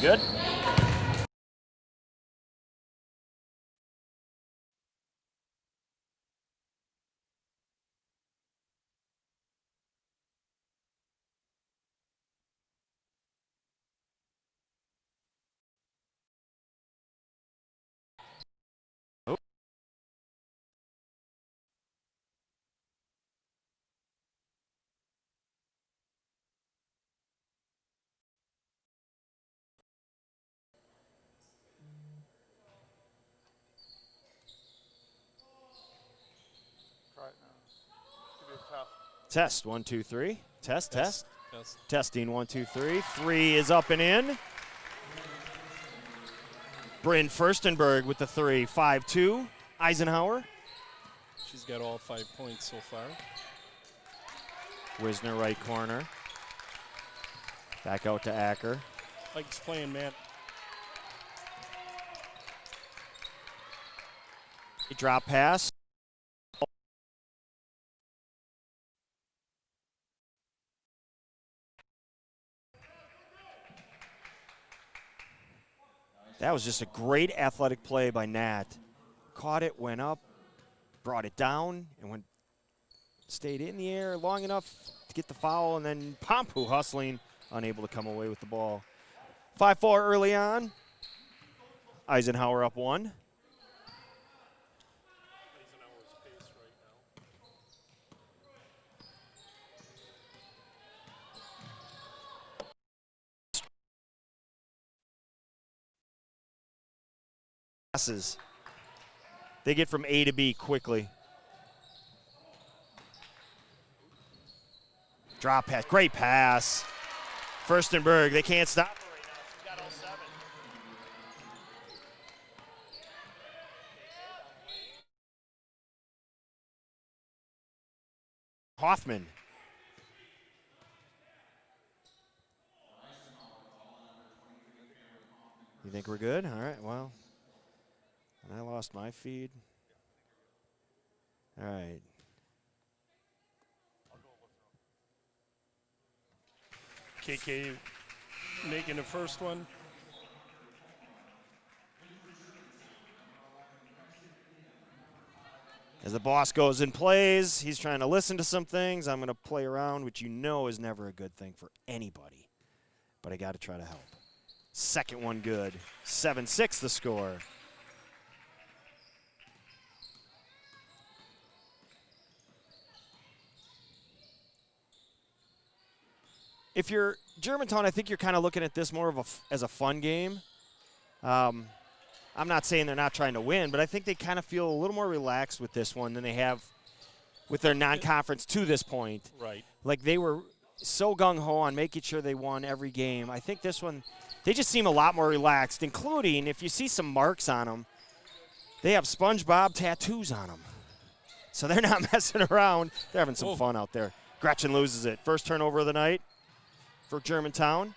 good. Test, 1, 2, 3. Test. Testing, 1, 2, 3. 3 is up and in. Bryn Furstenberg with the 3. 5-2. Eisenhower. She's got all 5 points so far. Wisner right corner. Back out to Acker. Pike's playing, Matt. Drop pass. That was just a great athletic play by Nat. Caught it, went up, brought it down, and stayed in the air long enough to get the foul, and then Pompu hustling, unable to come away with the ball. 5-4 early on. Eisenhower up 1. Passes. They get from A to B quickly. Drop pass, great pass. Furstenberg, they can't stop her right now. She's got all 7. Hoffman. You think we're good? All right, well. And I lost my feed. All right. KK making the first one. As the boss goes and plays, he's trying to listen to some things. I'm going to play around, which you know is never a good thing for anybody. But I got to try to help. Second one good. 7-6 the score. If you're Germantown, I think you're kind of looking at this more of as a fun game. I'm not saying they're not trying to win, but I think they kind of feel a little more relaxed with this one than they have with their non-conference to this point. Right. Like they were so gung-ho on making sure they won every game. I think this one, they just seem a lot more relaxed, including if you see some marks on them, they have SpongeBob tattoos on them. So they're not messing around. They're having some fun out there. Gretchen loses it. First turnover of the night for Germantown.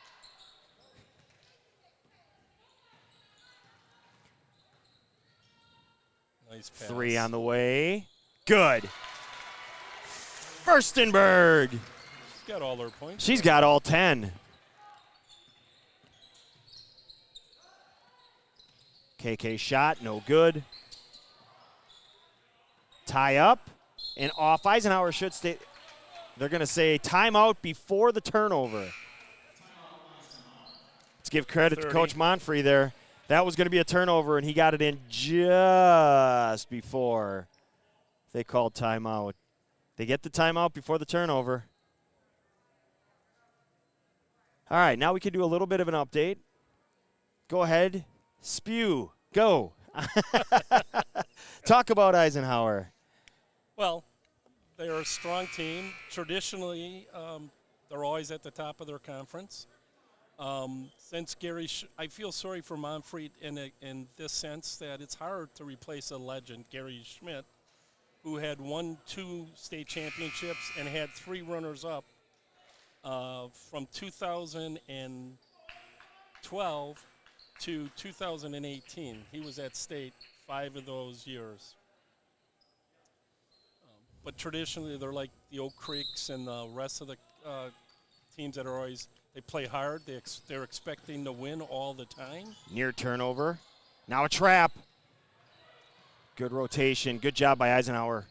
Nice pass. 3 on the way. Good. Furstenberg. She's got all her points. She's got all 10. KK shot, no good. Tie up and off. Eisenhower should stay. They're going to say timeout before the turnover. Let's give credit 30. to Coach Monfrey there. That was going to be a turnover, and he got it in just before they called timeout. They get the timeout before the turnover. All right, now we can do a little bit of an update. Go ahead. Spew. Go. Talk about Eisenhower. Well, they are a strong team. Traditionally, they're always at the top of their conference. Since Gary, I feel sorry for Monfrey in this sense that it's hard to replace a legend, Gary Schmidt, who had won 2 state championships and had 3 runners-up from 2012 to 2018. He was at state 5 of those years. But traditionally, they're like the Oak Creeks and the rest of the teams that are always They play hard. They're expecting to win all the time. Near turnover. Now a trap. Good rotation. Good job by Eisenhower.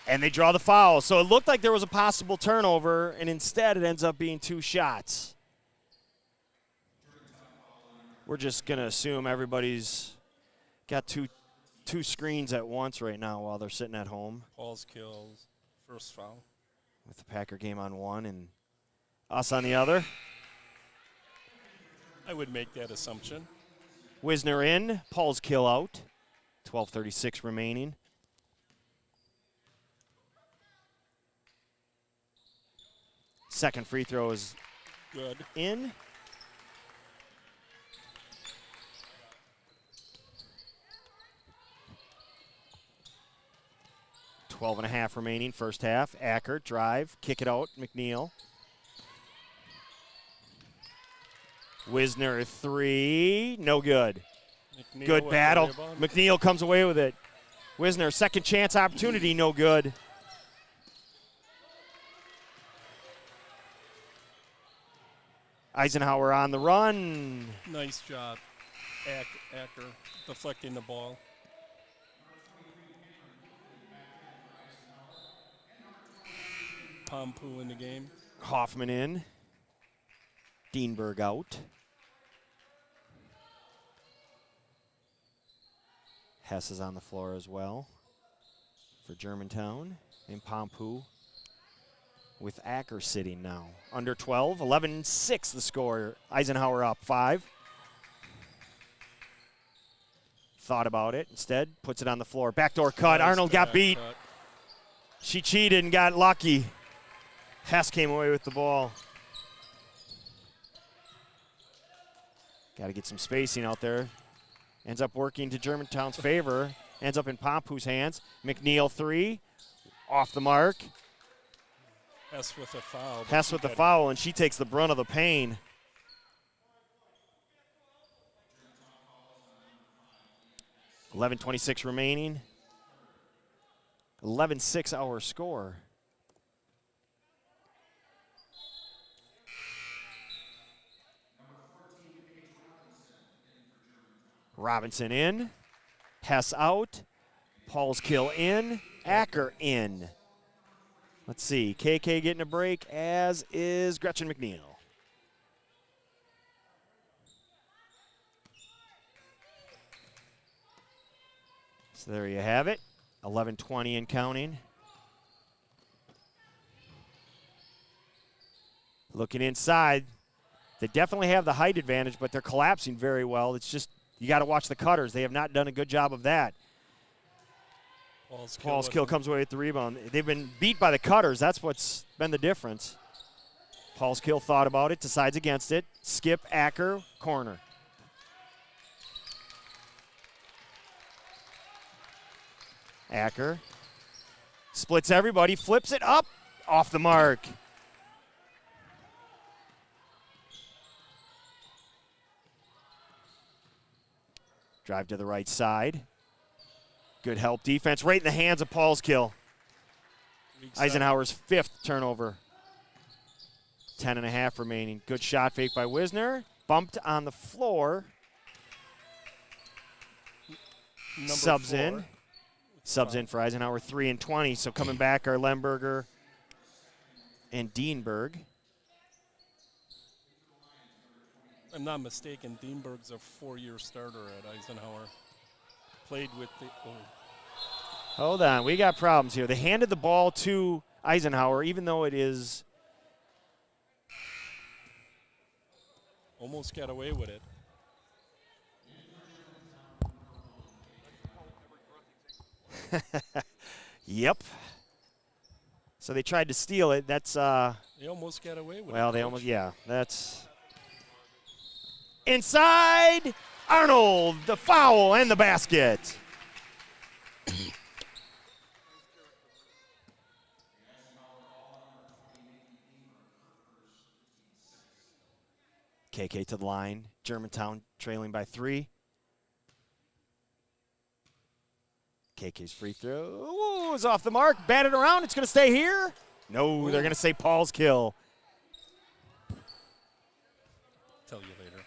And they draw the foul. So it looked like there was a possible turnover, and instead it ends up being 2 shots. We're just going to assume everybody's got two screens at once right now while they're sitting at home. Paul's kills, first foul. With the Packer game on one and us on the other. I would make that assumption. Wisner in, Paul's kill out. 12:36 remaining. Second free throw is good. In. Twelve and a half remaining, first half. Acker, drive, kick it out, McNeil. Wisner, 3, no good. McNeil Good battle. McNeil comes away with it. Wisner, second chance opportunity, no good. Eisenhower on the run. Nice job, Acker, deflecting the ball. Pompu in the game. Hoffman in. Dienberg out. Hess is on the floor as well for Germantown. And Pompu with Acker sitting now. Under 12, 11-6 the score. Eisenhower up 5. Thought about it. Instead, puts it on the floor. Backdoor cut. Nice Arnold got beat. cut. She cheated and got lucky. Hess came away with the ball. Got to get some spacing out there. Ends up working to Germantown's favor. Ends up in Pompu's hands. McNeil 3. Off the mark. Hess with a foul. Hess with the foul, and she takes the brunt of the pain. $11:26 remaining. 11-6 our score. Robinson in. Hess out. Paul's kill in. Acker in. Let's see. KK getting a break, as is Gretchen McNeil. So there you have it. 11:20 and counting. Looking inside. They definitely have the height advantage, but they're collapsing very well. It's just, you got to watch the cutters. They have not done a good job of that. Paul's kill comes away with the rebound. They've been beat by the cutters. That's what's been the difference. Paul's kill thought about it, decides against it. Skip, Acker, corner. Acker splits everybody, flips it up, off the mark. Drive to the right side. Good help defense right in the hands of Paul's kill. Eisenhower's 5th turnover. 10.5 remaining. Good shot fake by Wisner. Bumped on the floor. Subs 4. in. Subs in for Eisenhower, 3-20. So coming back are Lemberger and Dienberg. If I'm not mistaken, Dienberg's a 4-year starter at Eisenhower. Played with the. Hold on, we got problems here. They handed the ball to Eisenhower, even though it is. Almost got away with it. Yep. So they tried to steal it. That's. They almost got away with it. Well, they almost, yeah. That's. Inside, Arnold, the foul and the basket. KK to the line. Germantown trailing by 3. KK's free throw. Ooh, is off the mark. Batted around. It's going to stay here. No, they're going to say Paul's kill. Tell you later.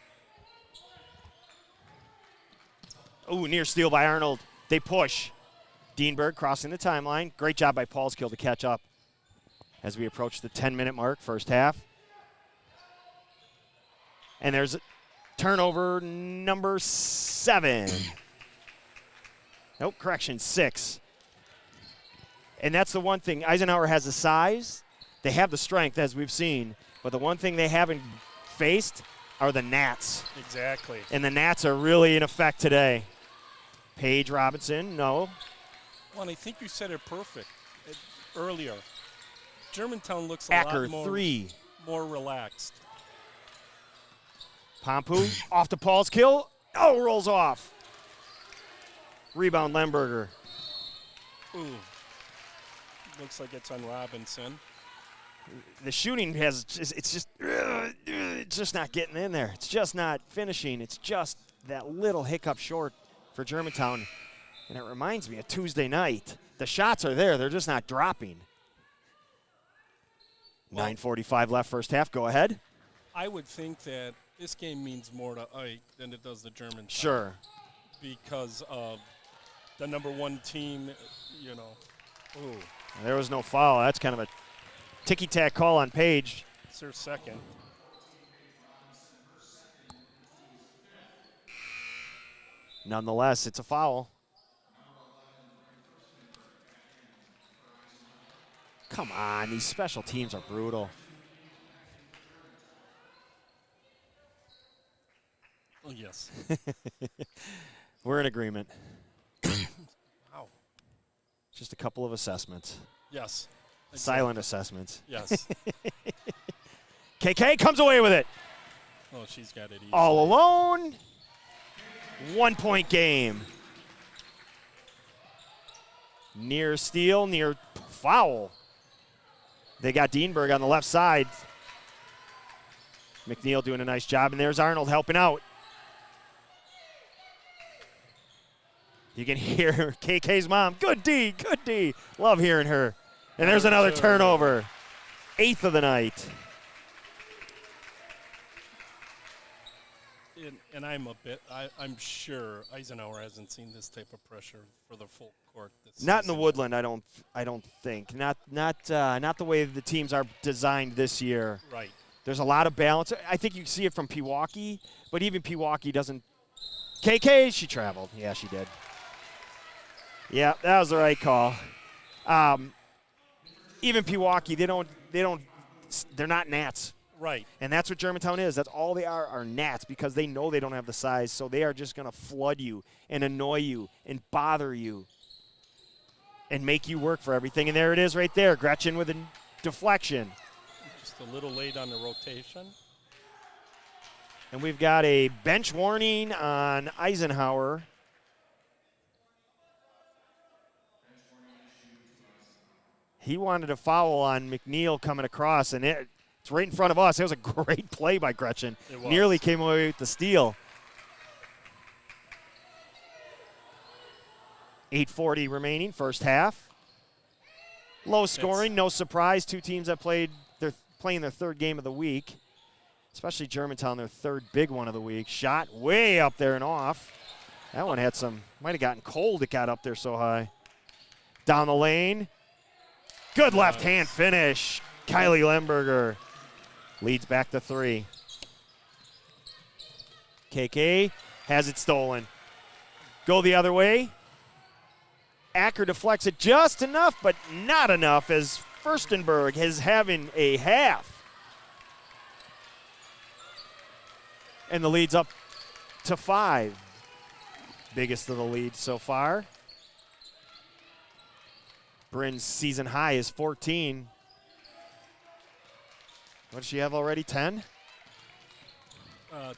Ooh, near steal by Arnold. They push. Dienberg crossing the timeline. Great job by Paul's kill to catch up as we approach the 10-minute mark, first half. And there's turnover number 7. Nope, correction, 6. And that's the one thing. Eisenhower has the size. They have the strength, as we've seen. But the one thing they haven't faced are the Nats. Exactly. And the Nats are really in effect today. Paige Robinson, no. Well, and I think you said it perfect earlier. Germantown looks a Acker, lot more, 3. more relaxed. Pompu off to Paul's kill. Oh, rolls off. Rebound, Lemberger. Ooh. Looks like it's on Robinson. The shooting it's just not getting in there. It's just not finishing. It's just that little hiccup short for Germantown. And it reminds me of Tuesday night. The shots are there. They're just not dropping. Well, 9:45 left first half. Go ahead. I would think that this game means more to Ike than it does the Germantown. Sure. Because of the number 1 team, you know. Ooh. There was no foul. That's kind of a ticky-tack call on Page. It's their second. Nonetheless, it's a foul. Come on, these special teams are brutal. Oh, yes. We're in agreement. Wow. Just a couple of assessments. Yes. Exactly. Silent assessments. Yes. KK comes away with it. Oh, she's got it easy. All alone. 1-point game. Near steal, near foul. They got Dienberg on the left side. McNeil doing a nice job, and there's Arnold helping out. You can hear KK's mom. Good D, good D. Love hearing her. And there's another turnover. 8th of the night. And I'm sure Eisenhower hasn't seen this type of pressure for the full court this season. Not in the Woodland, I don't think. Not the way the teams are designed this year. Right. There's a lot of balance. I think you see it from Pewaukee, but even Pewaukee doesn't. KK, she traveled. Yeah, she did. Yeah, that was the right call. Even Pewaukee, they're not Nats. Right. And that's what Germantown is. That's all they are Nats, because they know they don't have the size, so they are just going to flood you and annoy you and bother you and make you work for everything. And there it is right there, Gretchen with a deflection. Just a little late on the rotation. And we've got a bench warning on Eisenhower. He wanted a foul on McNeil coming across, and it's right in front of us. It was a great play by Gretchen. Nearly came away with the steal. 8:40 remaining, first half. Low scoring, no surprise. Two teams that they're playing their 3rd game of the week, especially Germantown, their 3rd big one of the week. Shot way up there and off. That one might have gotten cold. It got up there so high. Down the lane. Good left hand finish. Kylie Lemberger leads back to 3. KK has it stolen. Go the other way. Acker deflects it just enough, but not enough, as Furstenberg is having a half. And the lead's up to 5. Biggest of the lead so far. Bryn's season high is 14. What does she have already, 10?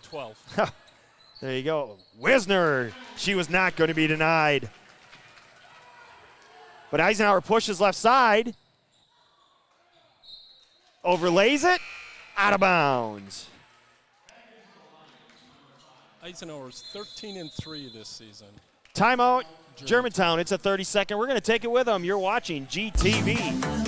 12. There you go. Wisner, she was not going to be denied. But Eisenhower pushes left side. Overlays it. Out of bounds. Eisenhower's 13-3 this season. Timeout, Germantown. It's a 30-second. We're going to take it with them. You're watching GTV.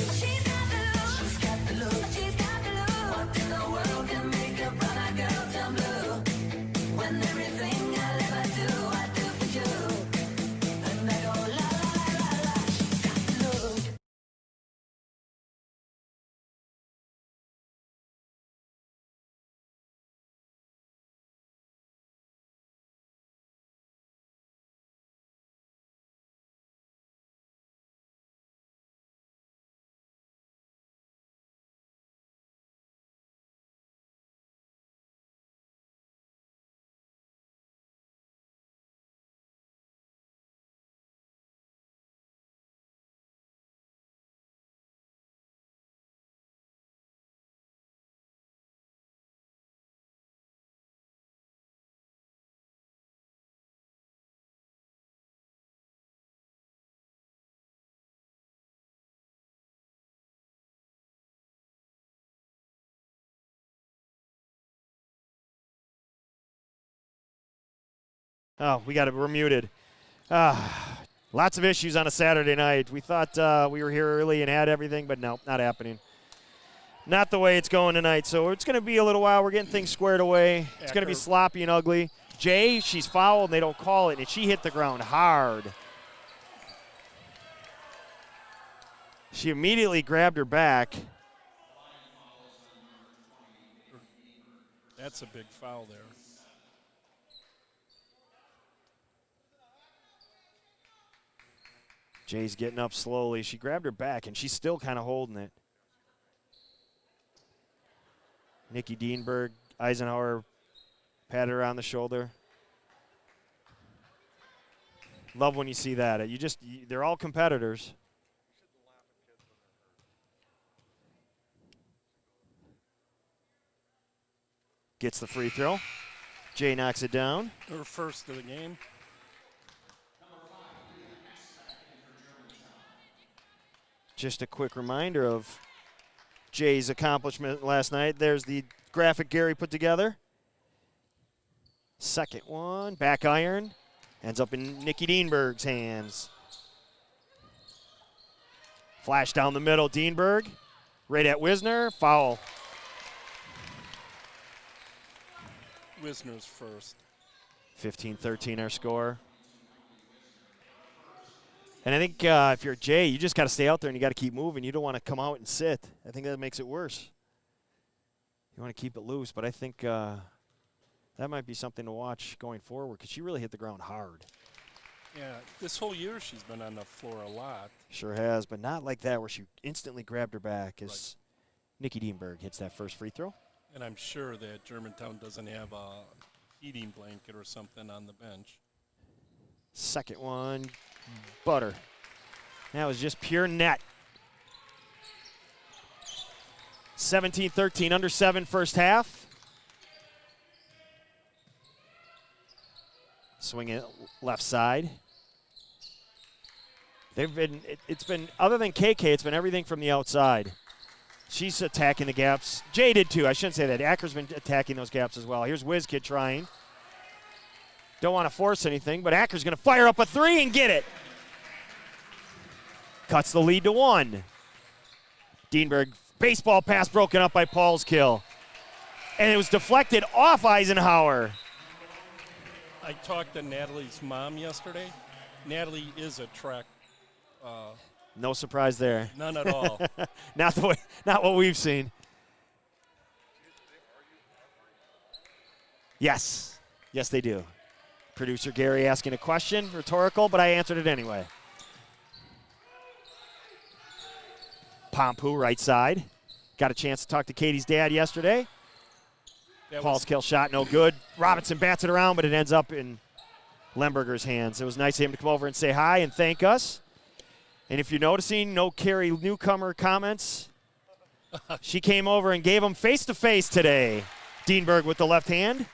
Oh, we're muted. Lots of issues on a Saturday night. We thought we were here early and had everything, but no, not happening. Not the way it's going tonight. So it's going to be a little while. We're getting things squared away. It's going to be sloppy and ugly. Jay, she's fouled, and they don't call it, and she hit the ground hard. She immediately grabbed her back. That's a big foul there. Jay's getting up slowly. She grabbed her back, and she's still kind of holding it. Nikki Dienberg, Eisenhower patted her on the shoulder. Love when you see that. They're all competitors. Gets the free throw. Jay knocks it down. Her first of the game. Just a quick reminder of Jay's accomplishment last night. There's the graphic Gary put together. Second one, back iron. Ends up in Nikki Dienberg's hands. Flash down the middle, Dienberg. Right at Wisner, foul. Wisner's first. 15-13 our score. And I think if you're Jay, you just got to stay out there and you got to keep moving. You don't want to come out and sit. I think that makes it worse. You want to keep it loose, but I think that might be something to watch going forward because she really hit the ground hard. Yeah, this whole year she's been on the floor a lot. Sure has, but not like that where she instantly grabbed her back as Nikki Dienberg hits that first free throw. And I'm sure that Germantown doesn't have a heating blanket or something on the bench. Second one, butter. That was just pure net. 17-13, under 7 first half. Swing it left side. It's been, other than KK, it's been everything from the outside. She's attacking the gaps. Jay did too. I shouldn't say that. Acker's been attacking those gaps as well. Here's WizKid trying. Don't want to force anything, but Acker's going to fire up a three and get it. Cuts the lead to 1. Dienberg, baseball pass broken up by Paulskill. And it was deflected off Eisenhower. I talked to Natalie's mom yesterday. Natalie is a track. No surprise there. None at all. Not what we've seen. Yes. Yes, they do. Producer Gary asking a question, rhetorical, but I answered it anyway. Pompu, right side. Got a chance to talk to Katie's dad yesterday. Paul's kill shot, no good. Robinson bats it around, but it ends up in Lemberger's hands. It was nice of him to come over and say hi and thank us. And if you're noticing, no Carrie Newcomer comments. She came over and gave him face-to-face today. Dienberg with the left hand.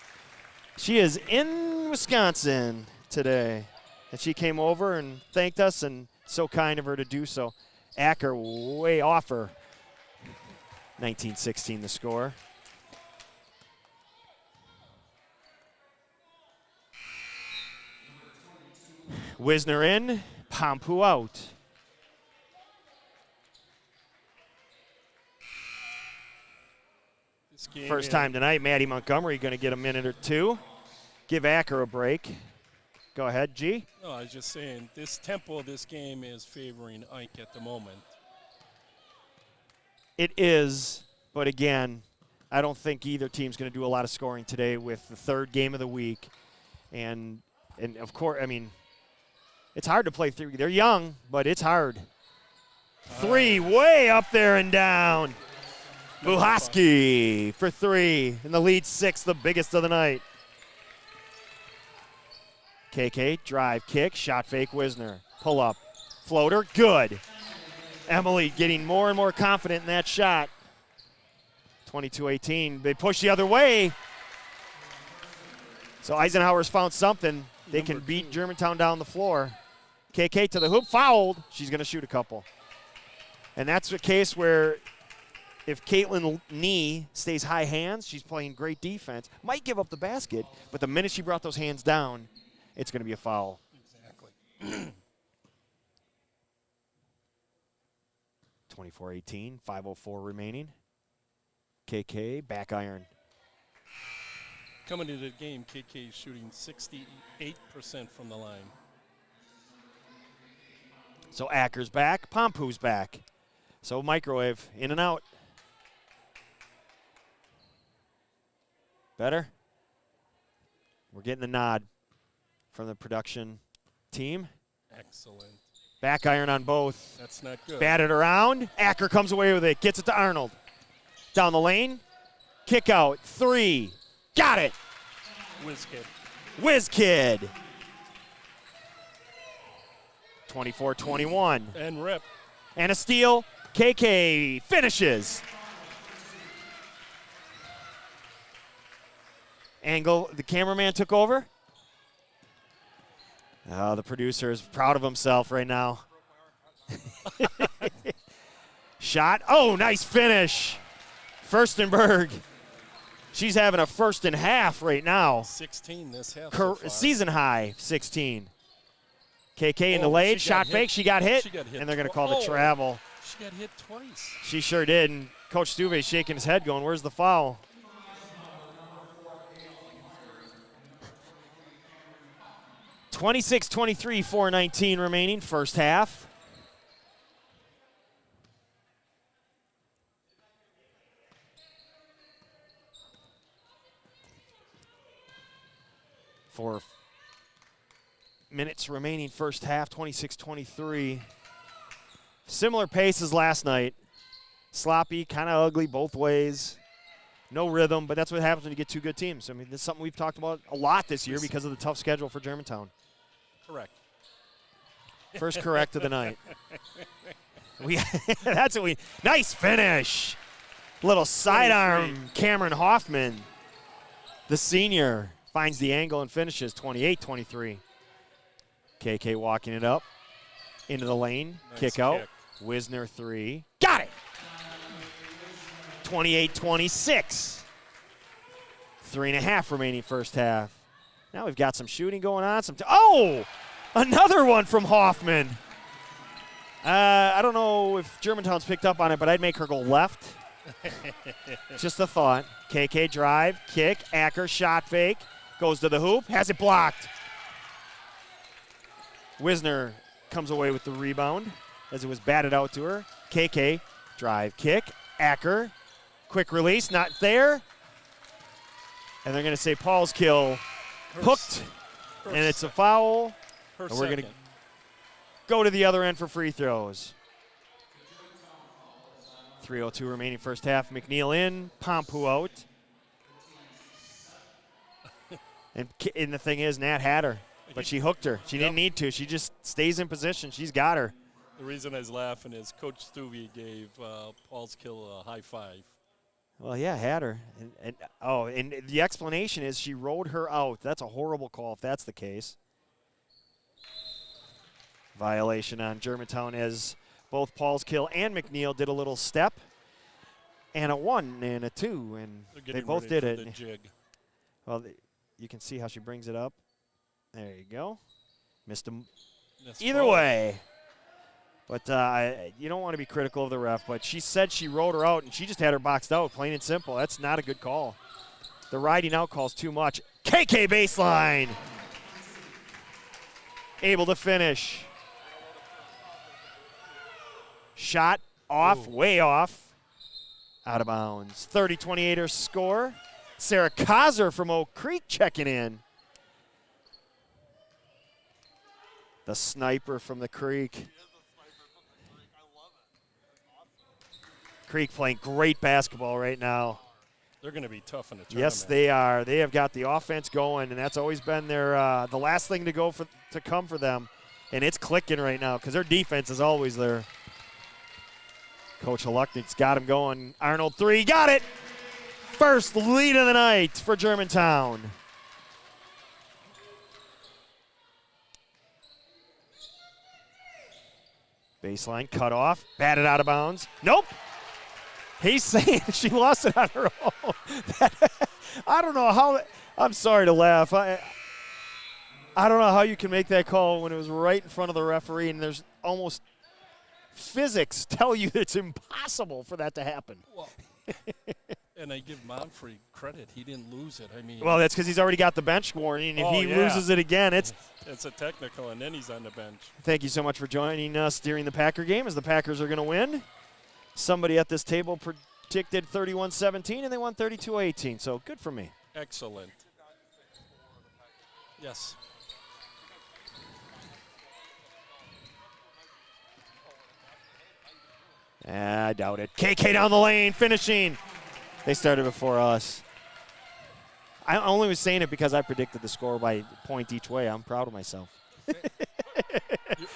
She is in Wisconsin today. And she came over and thanked us, and so kind of her to do so. Acker way off her. 19-16 the score. Wisner in, Pompu out. First time tonight, Maddie Montgomery going to get a minute or two. Give Acker a break. Go ahead, G. No, I was just saying, this tempo of this game is favoring Ike at the moment. It is, but again, I don't think either team's going to do a lot of scoring today with the third game of the week. And of course, I mean, it's hard to play three. They're young, but it's hard. Three, way up there and down. Buhaski for three, and the lead 6, the biggest of the night. KK, drive, kick, shot fake, Wisner. Pull up, floater, good. Emily getting more and more confident in that shot. 22-18, they push the other way. So Eisenhower's found something. They can beat Germantown down the floor. KK to the hoop, fouled. She's going to shoot a couple. And that's a case where if Caitlin Nee stays high hands, she's playing great defense. Might give up the basket, but the minute she brought those hands down, it's going to be a foul. Exactly. 24-18, 5:04 remaining. KK, back iron. Coming into the game, KK is shooting 68% from the line. So Acker's back, Pompu's back. So microwave, in and out. Better? We're getting the nod from the production team. Excellent. Back iron on both. That's not good. Batted around. Acker comes away with it. Gets it to Arnold. Down the lane. Kick out. 3. Got it. Whiz kid. Whiz kid. 24-21. And rip. And a steal. KK finishes. Angle, the cameraman took over. Oh, the producer is proud of himself right now. Shot. Oh, nice finish. Furstenberg. She's having a first and half right now. 16 this half so far. Season high, 16. KK in the lane. Shot fake. She got hit. And they're going to call the travel. She got hit twice. She sure did. And Coach Stuve shaking his head going, where's the foul? 26-23, 4:19 remaining, first half. Four minutes remaining, first half, 26-23. Similar pace as last night. Sloppy, kind of ugly both ways. No rhythm, but that's what happens when you get two good teams. I mean, this is something we've talked about a lot this year because of the tough schedule for Germantown. Correct. First correct of the night. That's what we. Nice finish. Little sidearm. Cameron Hoffman, the senior, finds the angle and finishes 28-23. KK walking it up into the lane. Nice kick out. kick. Wisner 3. Got it. 28-26. 3.5 remaining first half. Now we've got some shooting going on. Oh! Another one from Hoffman. I don't know if Germantown's picked up on it, but I'd make her go left. Just a thought. KK drive, kick, Acker, shot fake. Goes to the hoop, has it blocked. Wisner comes away with the rebound as it was batted out to her. KK, drive, kick, Acker, quick release, not there. And they're going to say Paul's kill hooked, and it's a foul. And we're going to go to the other end for free throws. 3:02 remaining first half. McNeil in, Pompu out. And the thing is, Nat had her, but she hooked her. She didn't need to. She just stays in position. She's got her. The reason I was laughing is Coach Stuvie gave Paul's kill a high five. Well, yeah, had her. And the explanation is she rode her out. That's a horrible call if that's the case. Violation on Germantown as both Paul's kill and McNeil did a little step. And a 1 and a 2, and they both did it. The jig. Well, you can see how she brings it up. There you go. Missed Either way. But you don't want to be critical of the ref, but she said she rode her out, and she just had her boxed out, plain and simple. That's not a good call. The riding out call's too much. KK baseline. Able to finish. Shot off, way off. Out of bounds. 30-28 her score. Sarah Kaiser from Oak Creek checking in. The sniper from the Creek. Creek playing great basketball right now. They're going to be tough in the tournament. Yes, they are. They have got the offense going, and that's always been their the last thing to come for them. And it's clicking right now because their defense is always there. Coach Haluknik's got him going. Arnold three, got it. First lead of the night for Germantown. Baseline cut off, batted out of bounds. Nope. He's saying she lost it on her own. I don't know how. I'm sorry to laugh. I don't know how you can make that call when it was right in front of the referee, and there's almost physics tell you it's impossible for that to happen. Well, and I give Monfrey credit. He didn't lose it. I mean, well, that's because he's already got the bench warning. If he loses it again, it's a technical, and then he's on the bench. Thank you so much for joining us during the Packer game, as the Packers are going to win. Somebody at this table predicted 31-17, and they won 32-18, so good for me. Excellent. Yes. I doubt it. KK down the lane, finishing. They started before us. I only was saying it because I predicted the score by a point each way. I'm proud of myself.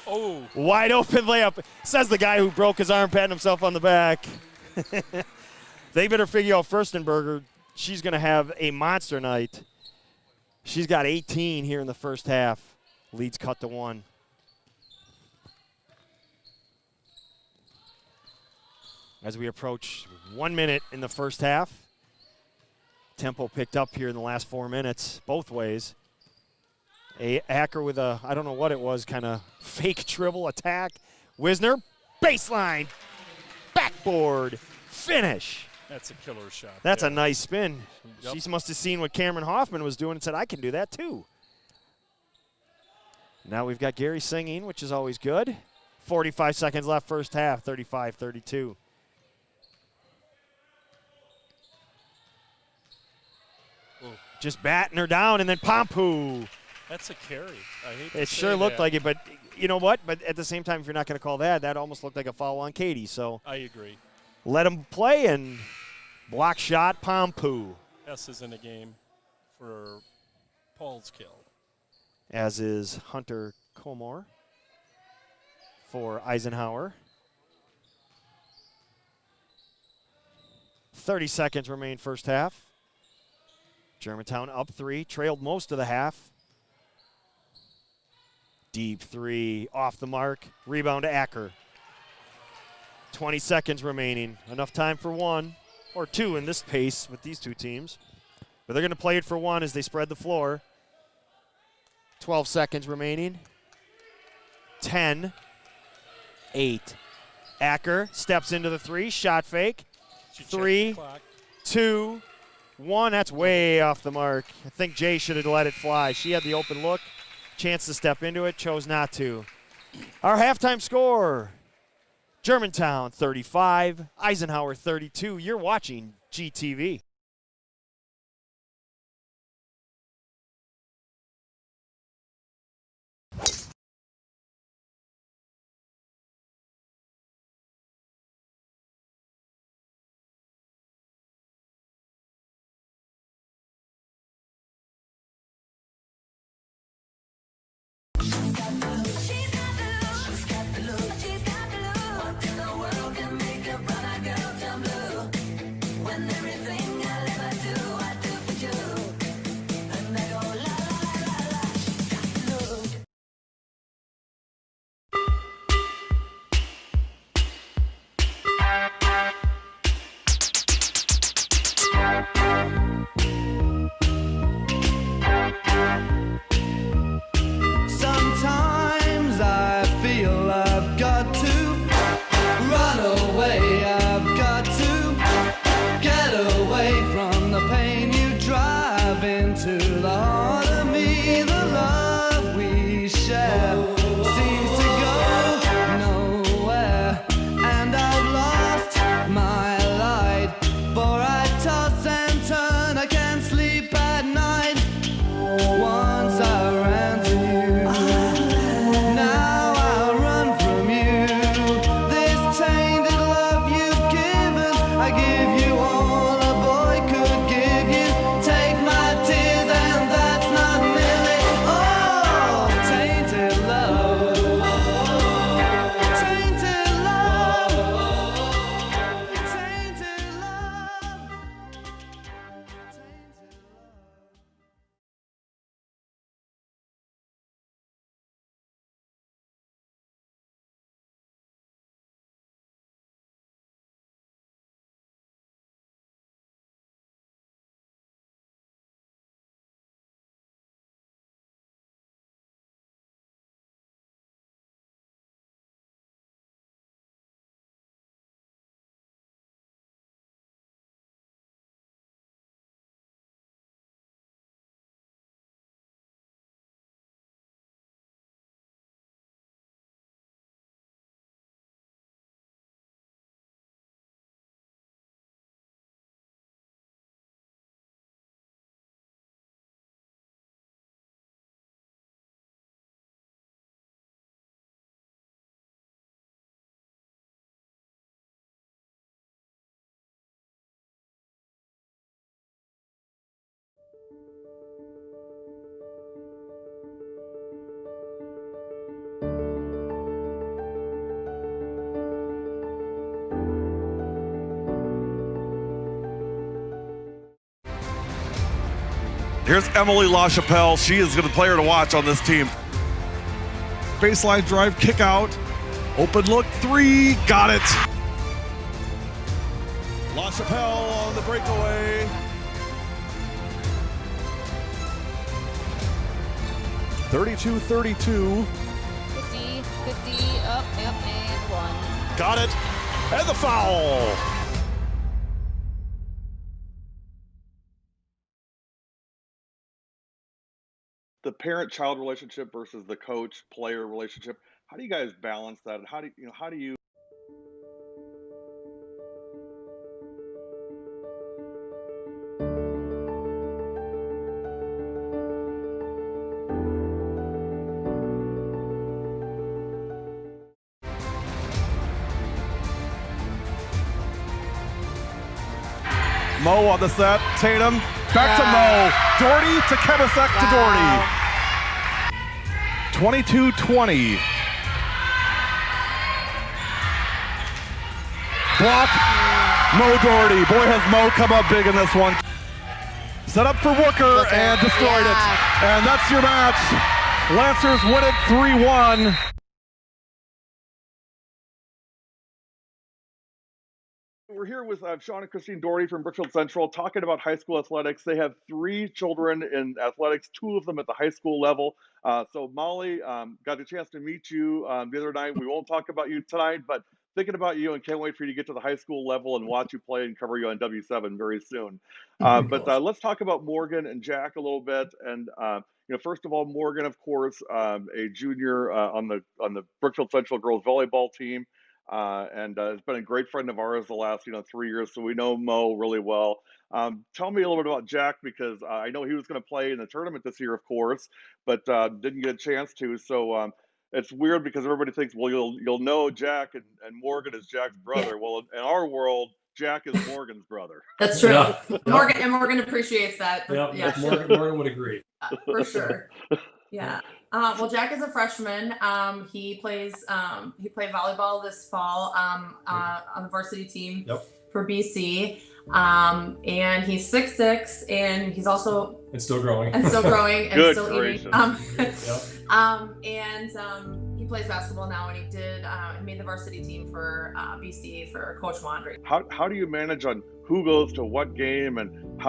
Oh. Wide open layup, says the guy who broke his arm, patting himself on the back. They better figure out Furstenberger. She's going to have a monster night. She's got 18 here in the first half. Leads cut to 1. As we approach 1 minute in the first half. Tempo picked up here in the last 4 minutes, both ways. A Hacker with a, I don't know what it was, kind of fake dribble attack. Wisner, baseline, backboard, finish. That's a killer shot. That's a nice spin. Yep. She must have seen what Cameron Hoffman was doing and said, I can do that too. Now we've got Gary singing, which is always good. 45 seconds left first half, 35-32. Just batting her down, and then Pompu. That's a carry. I hate to It say sure looked that. like it, but you know what? But at the same time, if you're not going to call that, that almost looked like a foul on Katie. So I agree. let him play, and block shot, Pompu. S is in the game for Paul's kill. As is Hunter Comore for Eisenhower. 30 seconds remain first half. Germantown up 3, trailed most of the half. Deep 3, off the mark, rebound to Acker. 20 seconds remaining, enough time for 1 or 2 in this pace with these two teams. But they're going to play it for 1 as they spread the floor. 12 seconds remaining. 10, 8. Acker steps into the 3, shot fake. She checked 3, the clock. 2, 1, that's way off the mark. I think Jay should have let it fly. She had the open look, chance to step into it, chose not to. Our halftime score, Germantown 35, Eisenhower 32. You're watching GTV. Sometimes I Here's Emily LaChapelle. She is the player to watch on this team. Baseline drive, kick out. Open look, 3, got it. LaChapelle on the breakaway. 32-32. 50, 50, up, yep, and 1. Got it. And the foul. The parent-child relationship versus the coach-player relationship. How do you guys balance that? And how do you Mo on the set, Tatum, back to Mo, Doherty to Kebasek to Doherty. 22-20. Block, Mo Doherty. Boy, has Mo come up big in this one. Set up for Wooker and destroyed it. And that's your match. Lancers win it 3-1. We're here with Sean and Christine Doherty from Brookfield Central talking about high school athletics. They have 3 children in athletics, 2 of them at the high school level. So Molly, got the chance to meet you the other night. We won't talk about you tonight, but thinking about you and can't wait for you to get to the high school level and watch you play and cover you on W7 very soon. But let's talk about Morgan and Jack a little bit. And first of all, Morgan, of course, a junior on the Brookfield Central girls volleyball team. And has been a great friend of ours the last 3 years, so we know Mo really well. Tell me a little bit about Jack, because I know he was going to play in the tournament this year, of course, but didn't get a chance to. So it's weird because everybody thinks, well, you'll know Jack and Morgan is Jack's brother. Yeah. Well, in our world, Jack is Morgan's brother. That's true. Yeah. Morgan apprecites that. Yeah, Morgan would agree. For sure. Yeah. Well, Jack is a freshman. He played volleyball this fall on the varsity team for BC. And he's 6'6", and he's also still growing and still Good eating. He plays basketball now, and he made the varsity team for BC for Coach Wandry. How do you manage on who goes to what game and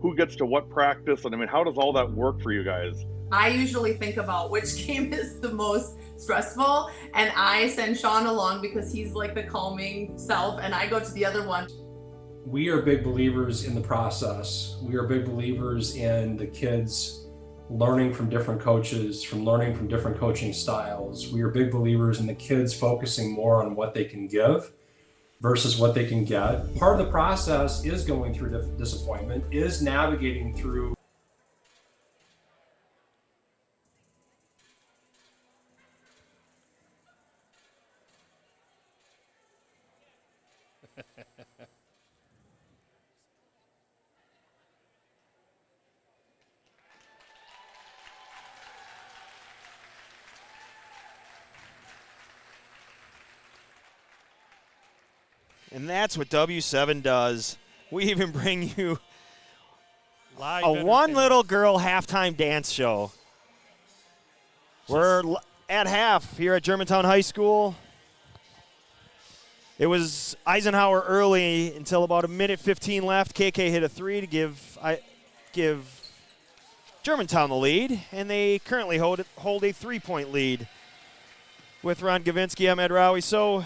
who gets to what practice? And I mean, how does all that work for you guys? I usually think about which game is the most stressful, and I send Sean along because he's like the calming self, and I go to the other one. We are big believers in the process. We are big believers in the kids learning from different coaches, learning from different coaching styles. We are big believers in the kids focusing more on what they can give versus what they can get. Part of the process is going through disappointment, is navigating through And that's what W7 does. We even bring you a one little girl halftime dance show. We're at half here at Germantown High School. It was Eisenhower early until about 1:15 left. KK hit a 3 to give Germantown the lead, and they currently hold a 3-point lead with Ron Gavinsky, Ahmed Rawi. So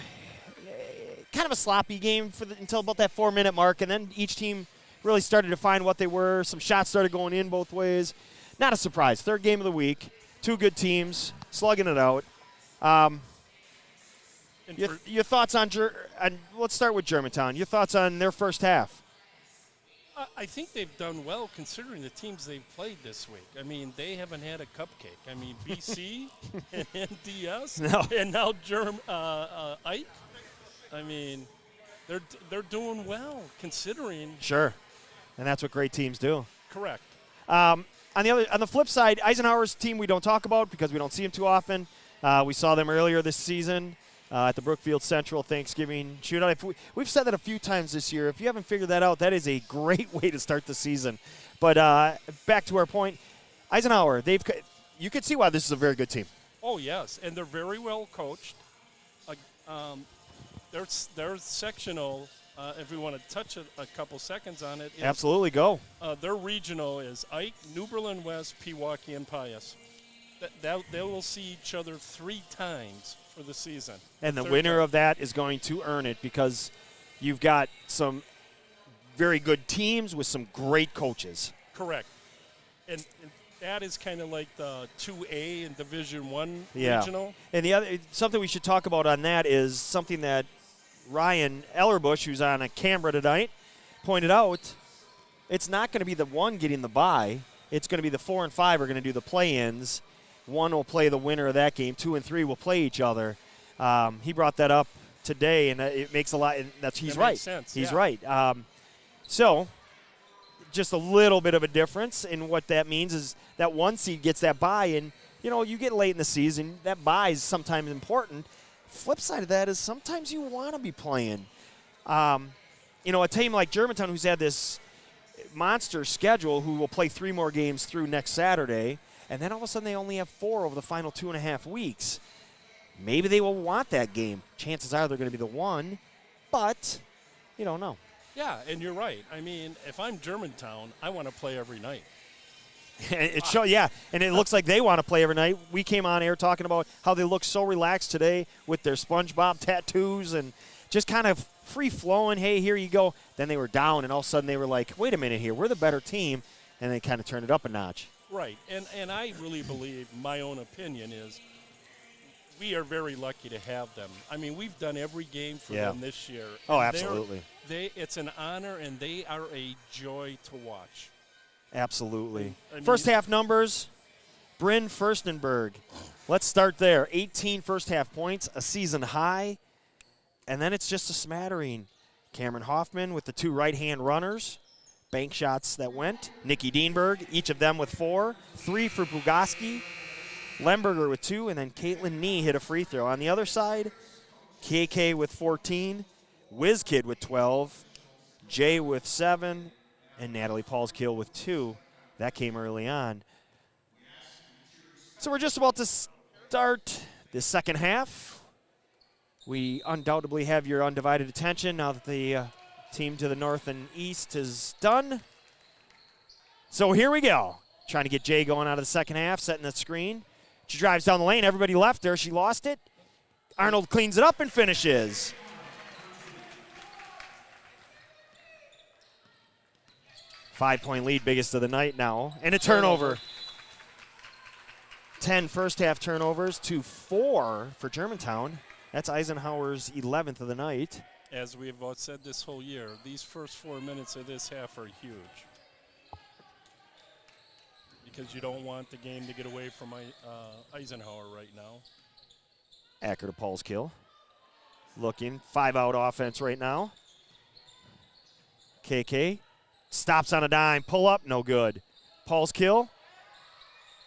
kind of a sloppy game until about that 4-minute mark, and then each team really started to find what they were. Some shots started going in both ways. Not a surprise. Third game of the week. 2 good teams slugging it out. Your thoughts on let's start with Germantown. Your thoughts on their first half? I think they've done well considering the teams they've played this week. I mean, they haven't had a cupcake. I mean, BC and NDS and now Ike. I mean, they're doing well considering. Sure, and that's what great teams do. Correct. On the flip side, Eisenhower's team we don't talk about because we don't see them too often. We saw them earlier this season. at the Brookfield Central Thanksgiving Shootout. We've said that a few times this year. If you haven't figured that out, that is a great way to start the season. But back to our point, Eisenhower, you could see why this is a very good team. Oh, yes, and they're very well coached. Their sectional, if we want to touch a couple seconds on it. Absolutely, go. Their regional is Ike, New Berlin West, Pewaukee, and Pius. They will see each other 3 times for the season. And the winner of that is going to earn it because you've got some very good teams with some great coaches. Correct. And that is kind of like the 2A in Division I regional. And the other something we should talk about on that is something that Ryan Ellerbush, who's on a camera tonight, pointed out. It's not going to be the 1 getting the bye. It's going to be the 4 and 5 are going to do the play-ins. 1 will play the winner of that game. 2 and 3 will play each other. He brought that up today, and it makes a lot. And he's right. Makes sense. He's yeah. right. So, just a little bit of a difference in what that means is that 1 seed gets that bye, and you get late in the season. That bye is sometimes important. Flip side of that is sometimes you want to be playing. A team like Germantown, who's had this monster schedule, who will play 3 more games through next Saturday, and then all of a sudden they only have 4 over the final 2.5 weeks. Maybe they will want that game. Chances are they're going to be the 1, but you don't know. Yeah, and you're right. I mean, if I'm Germantown, I want to play every night. And it looks like they want to play every night. We came on air talking about how they look so relaxed today with their SpongeBob tattoos and just kind of free-flowing. Hey, here you go. Then they were down, and all of a sudden they were like, wait a minute here, we're the better team, and they kind of turned it up a notch. Right, and I really believe, my own opinion is, we are very lucky to have them. I mean, we've done every game for them this year. Oh, absolutely. It's an honor, and they are a joy to watch. Absolutely. First half numbers, Bryn Furstenberg. Let's start there. 18 first half points, a season high, and then it's just a smattering. Cameron Hoffman with the 2 right-hand runners, bank shots that went. Nikki Dienberg, each of them with 4. 3 for Bugoski. Lemberger with 2, and then Caitlin Nee hit a free throw. On the other side, KK with 14, WizKid with 12, Jay with 7, and Natalie Paulskill with 2. That came early on. So we're just about to start the second half. We undoubtedly have your undivided attention now that the team to the north and east is done. So here we go. Trying to get Jay going out of the second half, setting the screen. She drives down the lane. Everybody left her. She lost it. Arnold cleans it up and finishes. Five-point lead, biggest of the night now. And a turnover. 10 first-half turnovers to 4 for Germantown. That's Eisenhower's 11th of the night. As we've said this whole year, these first 4 minutes of this half are huge. Because you don't want the game to get away from Eisenhower right now. Acker to Paulskill. Looking, 5-out offense right now. KK stops on a dime, pull up, no good. Paulskill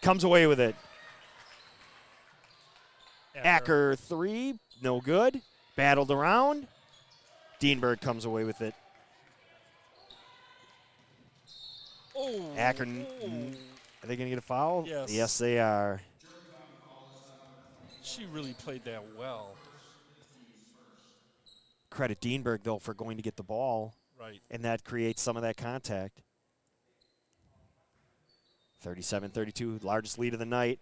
comes away with it. Acker 3, no good. Battled around. Dienberg comes away with it. Oh. Acker, are they going to get a foul? Yes. Yes, they are. She really played that well. Credit Dienberg, though, for going to get the ball. Right. And that creates some of that contact. 37-32, largest lead of the night.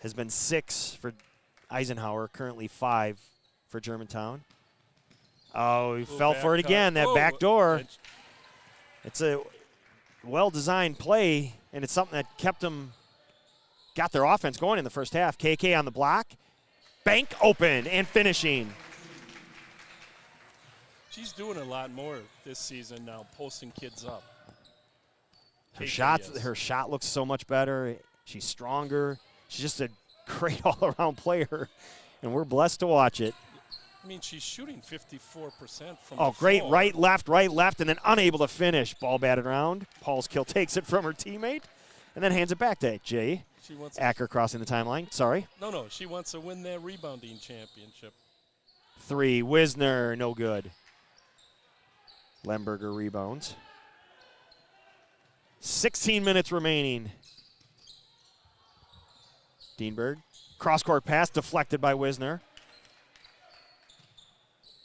Has been 6 for Eisenhower, currently 5 for Germantown. Oh, he fell for it again, that back door. It's a well-designed play, and it's something that got their offense going in the first half. KK on the block. Bank open and finishing. She's doing a lot more this season now, posting kids up. Her shot looks so much better. She's stronger. She's just a great all-around player, and we're blessed to watch it. I mean, she's shooting 54% from the great floor. right, left, and then unable to finish. Ball batted around. Paulskill takes it from her teammate and then hands it back to Jay. Acker crossing the timeline. Sorry. No, she wants to win that rebounding championship. 3. Wisner, no good. Lemberger rebounds. 16 minutes remaining. Dienberg, cross-court pass deflected by Wisner.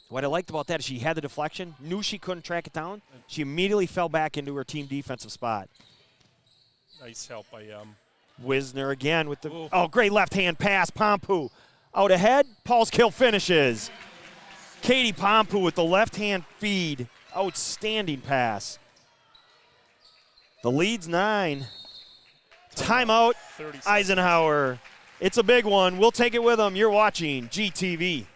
What I liked about that is she had the deflection, knew she couldn't track it down. She immediately fell back into her team defensive spot. Nice help by Wisner again with the great left-hand pass. Pompu out ahead. Paulskill finishes. Katie Pompu with the left-hand feed. Outstanding pass. The lead's 9. Timeout, Eisenhower. It's a big one. We'll take it with them. You're watching GTV.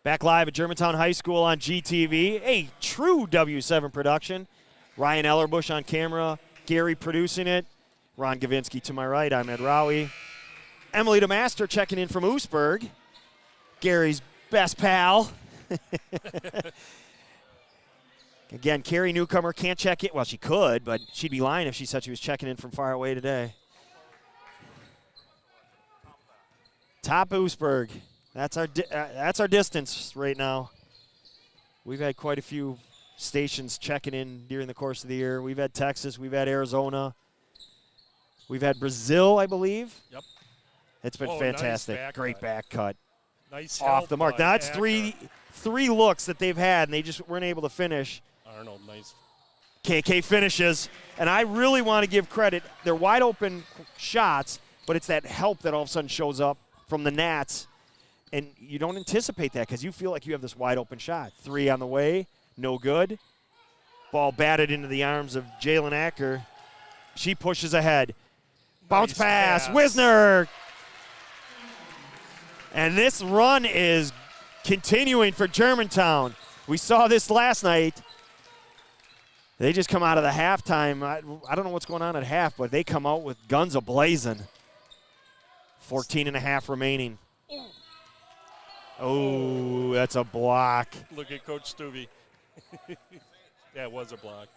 Back live at Germantown High School on GTV, a true W7 production. Ryan Ellerbush on camera, Gary producing it. Ron Gavinsky to my right, I'm Ed Rowie. Emily DeMaster checking in from Oostburg. Gary's best pal. Again, Carrie Newcomer can't check it. Well, she could, but she'd be lying if she said she was checking in from far away today. Top Oostburg. That's our distance right now. We've had quite a few stations checking in during the course of the year. We've had Texas. We've had Arizona. We've had Brazil, I believe. Yep. It's been fantastic. Nice Great back cut. Nice off the mark. Now, that's Acker. three looks that they've had, and they just weren't able to finish. Arnold, nice. KK finishes, and I really want to give credit. They're wide open shots, but it's that help that all of a sudden shows up from the Nats. And you don't anticipate that because you feel like you have this wide open shot. 3 on the way, no good. Ball batted into the arms of Jalen Acker. She pushes ahead. Bounce pass, Wisner. And this run is continuing for Germantown. We saw this last night. They just come out of the halftime. I don't know what's going on at half, but they come out with guns a-blazing. 14 and a half remaining. Oh, that's a block. Look at Coach Stuvey. Yeah, it was a block.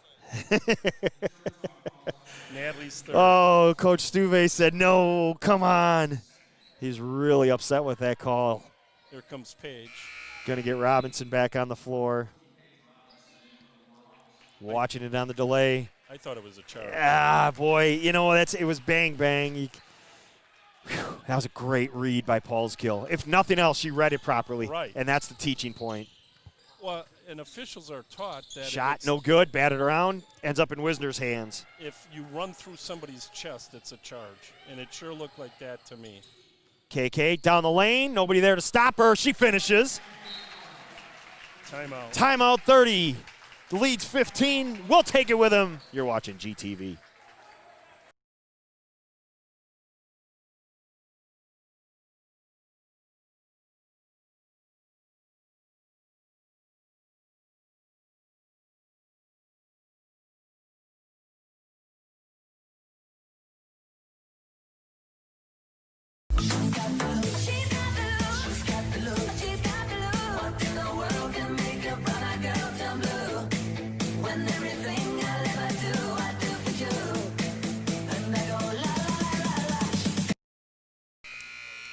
Natalie's third. Oh, Coach Stuvey said, no, come on. He's really upset with that call. Here comes Paige. Going to get Robinson back on the floor. Watching it on the delay. I thought it was a charge. Ah, boy, you know, it was bang, bang. That was a great read by Paulskill. If nothing else, she read it properly. Right. And that's the teaching point. Well, and officials are taught that shot, no good, batted around, ends up in Wisner's hands. If you run through somebody's chest, it's a charge. And it sure looked like that to me. KK down the lane, nobody there to stop her. She finishes. Timeout. Timeout 30. The lead's 15. We'll take it with him. You're watching GTV.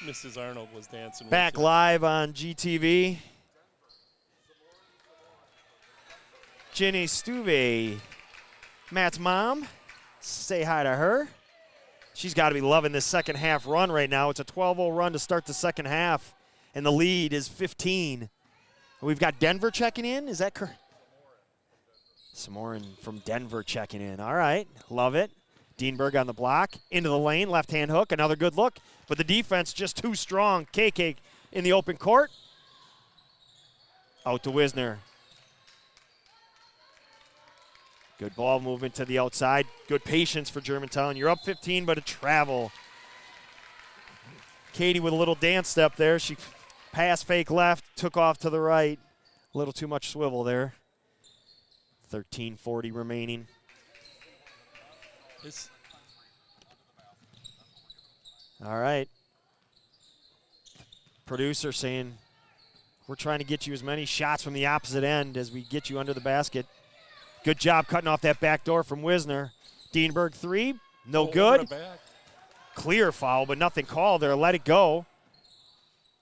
Mrs. Arnold was dancing. Back live on GTV. Jenny Stuve, Matt's mom. Say hi to her. She's got to be loving this second half run right now. It's a 12-0 run to start the second half, and the lead is 15. We've got Denver checking in. Is that correct? Samorin from Denver checking in. All right, love it. Dienberg on the block, into the lane, left-hand hook, another good look, but the defense just too strong. KK in the open court. Out to Wisner. Good ball movement to the outside. Good patience for Germantown. You're up 15, but a travel. Katie with a little dance step there. She passed fake left, took off to the right. A little too much swivel there. 13:40 remaining. All right. Producer saying, we're trying to get you as many shots from the opposite end as we get you under the basket. Good job cutting off that back door from Wisner. Dienberg three, no good. Clear foul, but nothing called there. Let it go.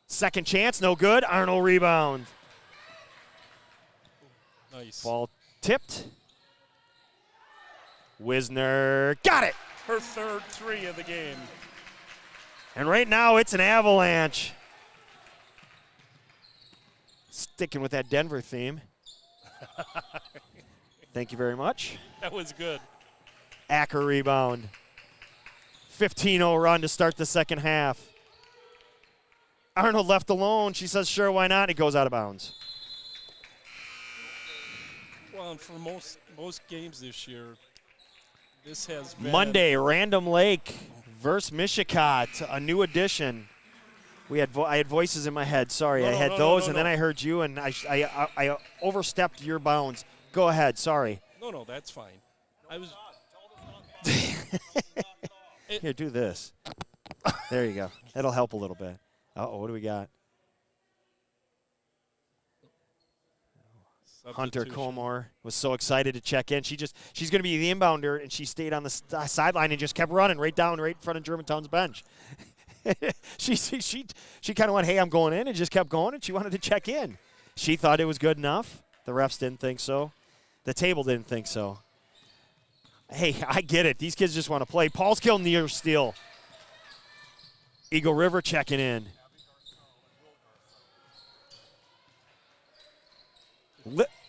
Second chance, no good. Arnold rebound. Nice. Ball tipped. Wisner got it. Her third three of the game. And right now it's an avalanche. Sticking with that Denver theme. Thank you very much. That was good. Acker rebound. 15-0 run to start the second half. Arnold left alone. She says, sure, why not? It goes out of bounds. Well, and for most games this year, this has been Monday, Random Lake versus Mishicot, a new addition. I had voices in my head. Sorry, I had those, and then I heard you, and I overstepped your bounds. Go ahead. Sorry. No, that's fine. I was. Here, do this. There you go. That'll help a little bit. Uh-oh, what do we got? Hunter Colmore was so excited to check in. She's going to be the inbounder, and she stayed on the sideline and just kept running right in front of Germantown's bench. she kind of went, hey, I'm going in, and just kept going, and she wanted to check in. She thought it was good enough. The refs didn't think so. The table didn't think so. Hey, I get it. These kids just want to play. Paulskill near steal. Eagle River checking in.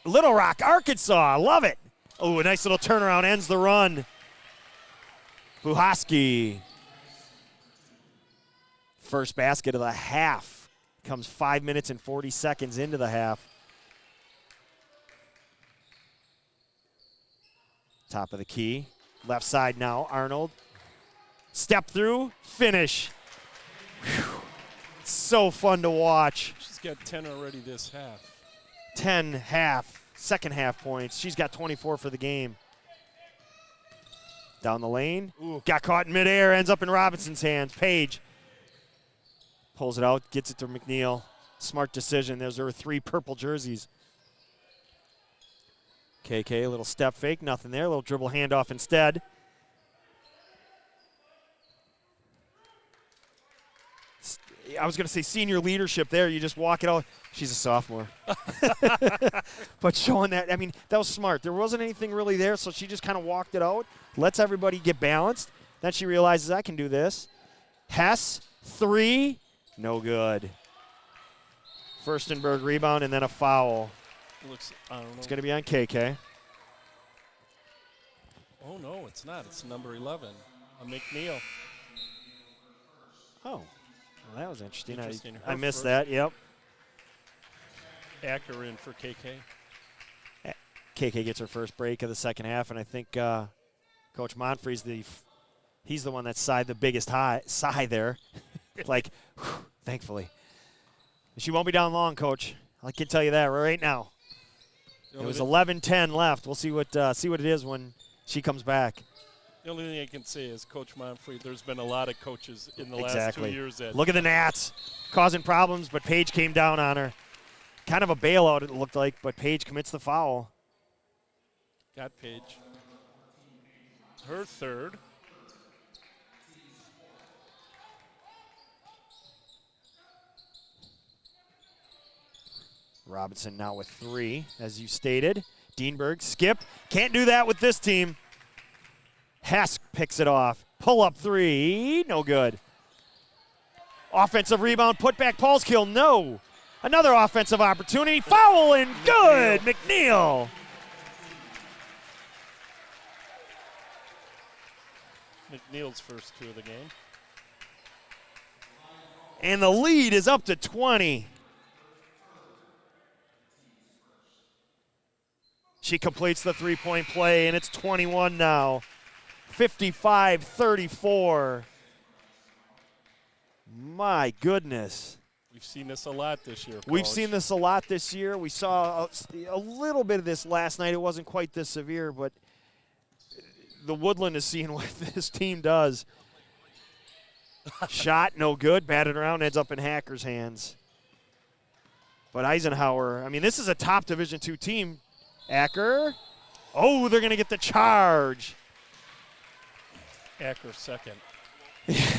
Little Rock, Arkansas. Love it. Oh, a nice little turnaround ends the run. Buhaski. First basket of the half. Comes 5 minutes and 40 seconds into the half. Top of the key. Left side now, Arnold. Step through, finish. Whew. So fun to watch. She's got 10 already this half. 10 second half points. She's got 24 for the game. Down the lane. Ooh. Got caught in midair, ends up in Robinson's hands. Page pulls it out, gets it to McNeil. Smart decision. There's her three purple jerseys. KK, a little step fake, nothing there. A little dribble handoff instead. I was going to say senior leadership there. You just walk it out. She's a sophomore. But showing that, I mean, that was smart. There wasn't anything really there, so she just kind of walked it out, lets everybody get balanced. Then she realizes, I can do this. Hess, three, no good. Furstenberg rebound and then a foul. I don't know. It's going to be on KK. Oh, no, it's not. It's number 11, McNeil. Oh, well, that was interesting. I Her missed first. that, yep. Acker in for KK. KK gets her first break of the second half, and I think Coach Monfrey's he's the one that sighed the biggest sigh there. Like, whew, thankfully. She won't be down long, Coach. I can tell you that right now. It was 11-10 left. We'll see what it is when she comes back. The only thing I can say is Coach Monfrey, there's been a lot of coaches in the last 2 years that look at the Nats causing problems, but Paige came down on her. Kind of a bailout it looked like, but Paige commits the foul. got Paige. Her third. Robinson now with three, as you stated. Dienberg, skip. Can't do that with this team. Hess picks it off. Pull up three, no good. Offensive rebound, put back, Paulskill, no. Another offensive opportunity, foul and good, McNeil. McNeil's first 2 of the game. And the lead is up to 20. She completes the three-point play, and it's 21 now. 55-34. My goodness. We've seen this a lot this year, We've Coach. seen this a lot this year. We saw a little bit of this last night. It wasn't quite this severe, but the Woodland is seeing what this team does. Shot, no good. Batted around, ends up in Hacker's hands. But Eisenhower, I mean, this is a top Division II team. Acker. Oh, they're going to get the charge. Acker second.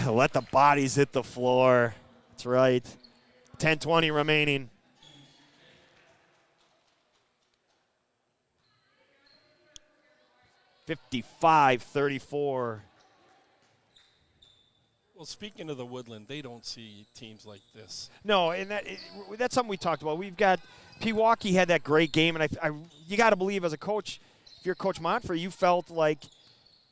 Let the bodies hit the floor. That's right. 10:20 remaining. $55-34. Well, speaking of the Woodland, they don't see teams like this. No, and that's something we talked about. We've got Pewaukee had that great game, and you got to believe as a coach, if you're Coach Montfrey, you felt like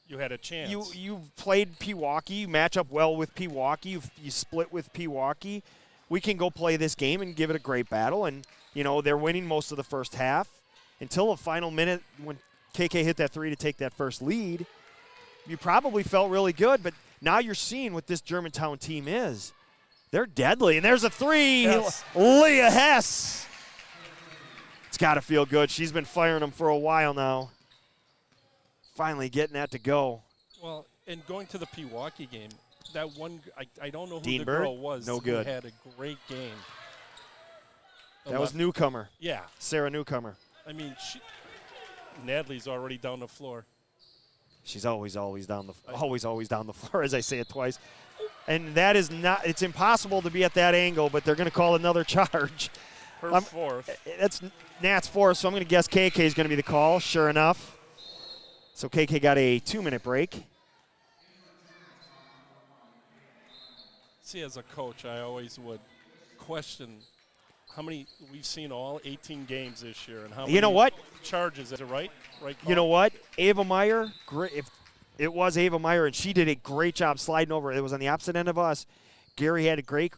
you had a chance. You played Pewaukee. You match up well with Pewaukee. You split with Pewaukee. We can go play this game and give it a great battle. And, you know, they're winning most of the first half. Until the final minute when KK hit that three to take that first lead, you probably felt really good. But now you're seeing what this Germantown team is. They're deadly. And there's a three. Yes. Leah Hess. It's got to feel good. She's been firing them for a while now. Finally getting that to go. Well, and going to the Pewaukee game, that one, I don't know who Dean the Bird? girl was. No who good. had a great game. That was Newcomer. Yeah. Sarah Newcomer. I mean, Nadley's already down the floor. She's always down the floor, as I say it twice. And that is not, it's impossible to be at that angle, but they're going to call another charge. Her fourth. That's Nat's fourth, so I'm going to guess KK is going to be the call, sure enough. So KK got a 2-minute break. See, as a coach, I always would question how many we've seen all 18 games this year, and how many You know what? charges. Is it right? Right. You know what? Ava Meyer, great. If it was Ava Meyer, and she did a great job sliding over. It was on the opposite end of us. Gary had a great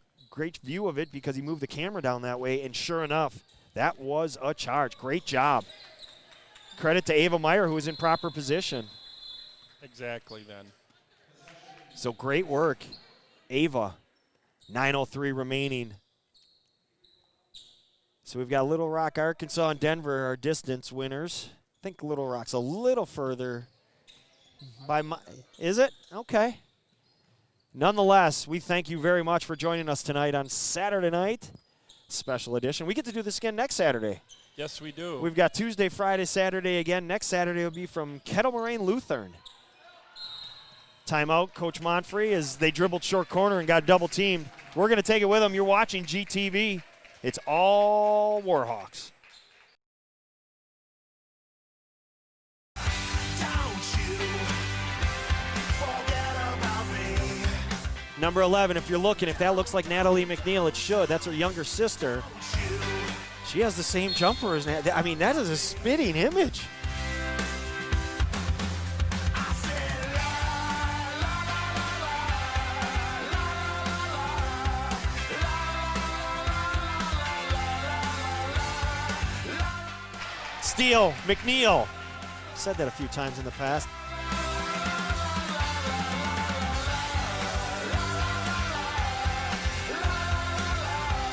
view of it because he moved the camera down that way, and sure enough, that was a charge. Great job. Credit to Ava Meyer, who was in proper position. Exactly, then. So great work, Ava. 9:03 remaining. So we've got Little Rock, Arkansas, and Denver, our distance winners. I think Little Rock's a little further. Is it? Okay. Nonetheless, we thank you very much for joining us tonight on Saturday night, special edition. We get to do this again next Saturday. Yes, we do. We've got Tuesday, Friday, Saturday again. Next Saturday will be from Kettle Moraine Lutheran. Timeout, Coach Montfrey, as they dribbled short corner and got double teamed. We're going to take it with them. You're watching GTV. It's all Warhawks. Number 11, if you're looking, if that looks like Natalie McNeil, it should. That's her younger sister. She has the same jumper as Natalie. I mean, that is a spitting image. Steele, McNeil. Said that a few times in the past.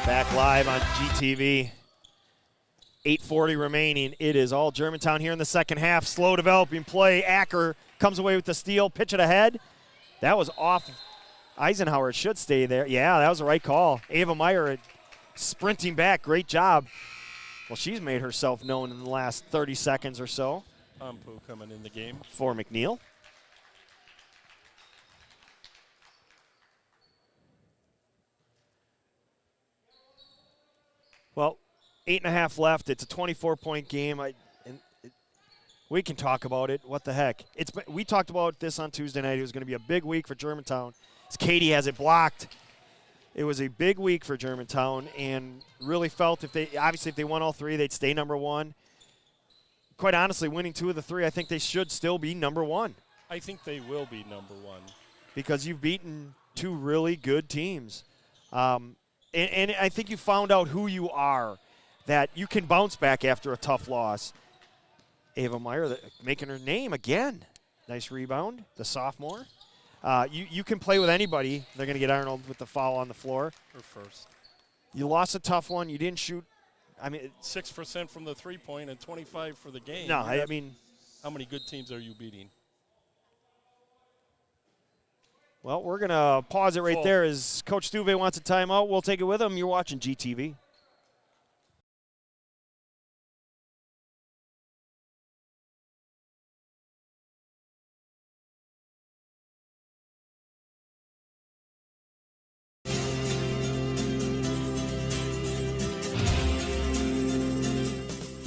Back live on GTV. 8:40 remaining. It is all Germantown here in the second half. Slow developing play. Acker comes away with the steal. Pitch it ahead. That was off. Eisenhower should stay there. Yeah, that was the right call. Ava Meyer sprinting back. Great job. Well, she's made herself known in the last 30 seconds or so. Ampu coming in the game. For McNeil. Well, 8.5 left. It's a 24-point game. We can talk about it. What the heck? We talked about this on Tuesday night. It was going to be a big week for Germantown. As Katie has it blocked. It was a big week for Germantown, and really felt if they won all three, they'd stay number one. Quite honestly, winning 2 of the 3, I think they should still be number one. I think they will be number one. Because you've beaten two really good teams. And I think you found out who you are, that you can bounce back after a tough loss. Ava Meyer making her name again. Nice rebound, the sophomore. You can play with anybody. They're going to get Arnold with the foul on the floor. Her first. You lost a tough one. You didn't shoot. 6% from the three-point and 25 for the game. No, I mean. How many good teams are you beating? Well, we're going to pause it right there as Coach Stuve wants a timeout. We'll take it with him. You're watching GTV.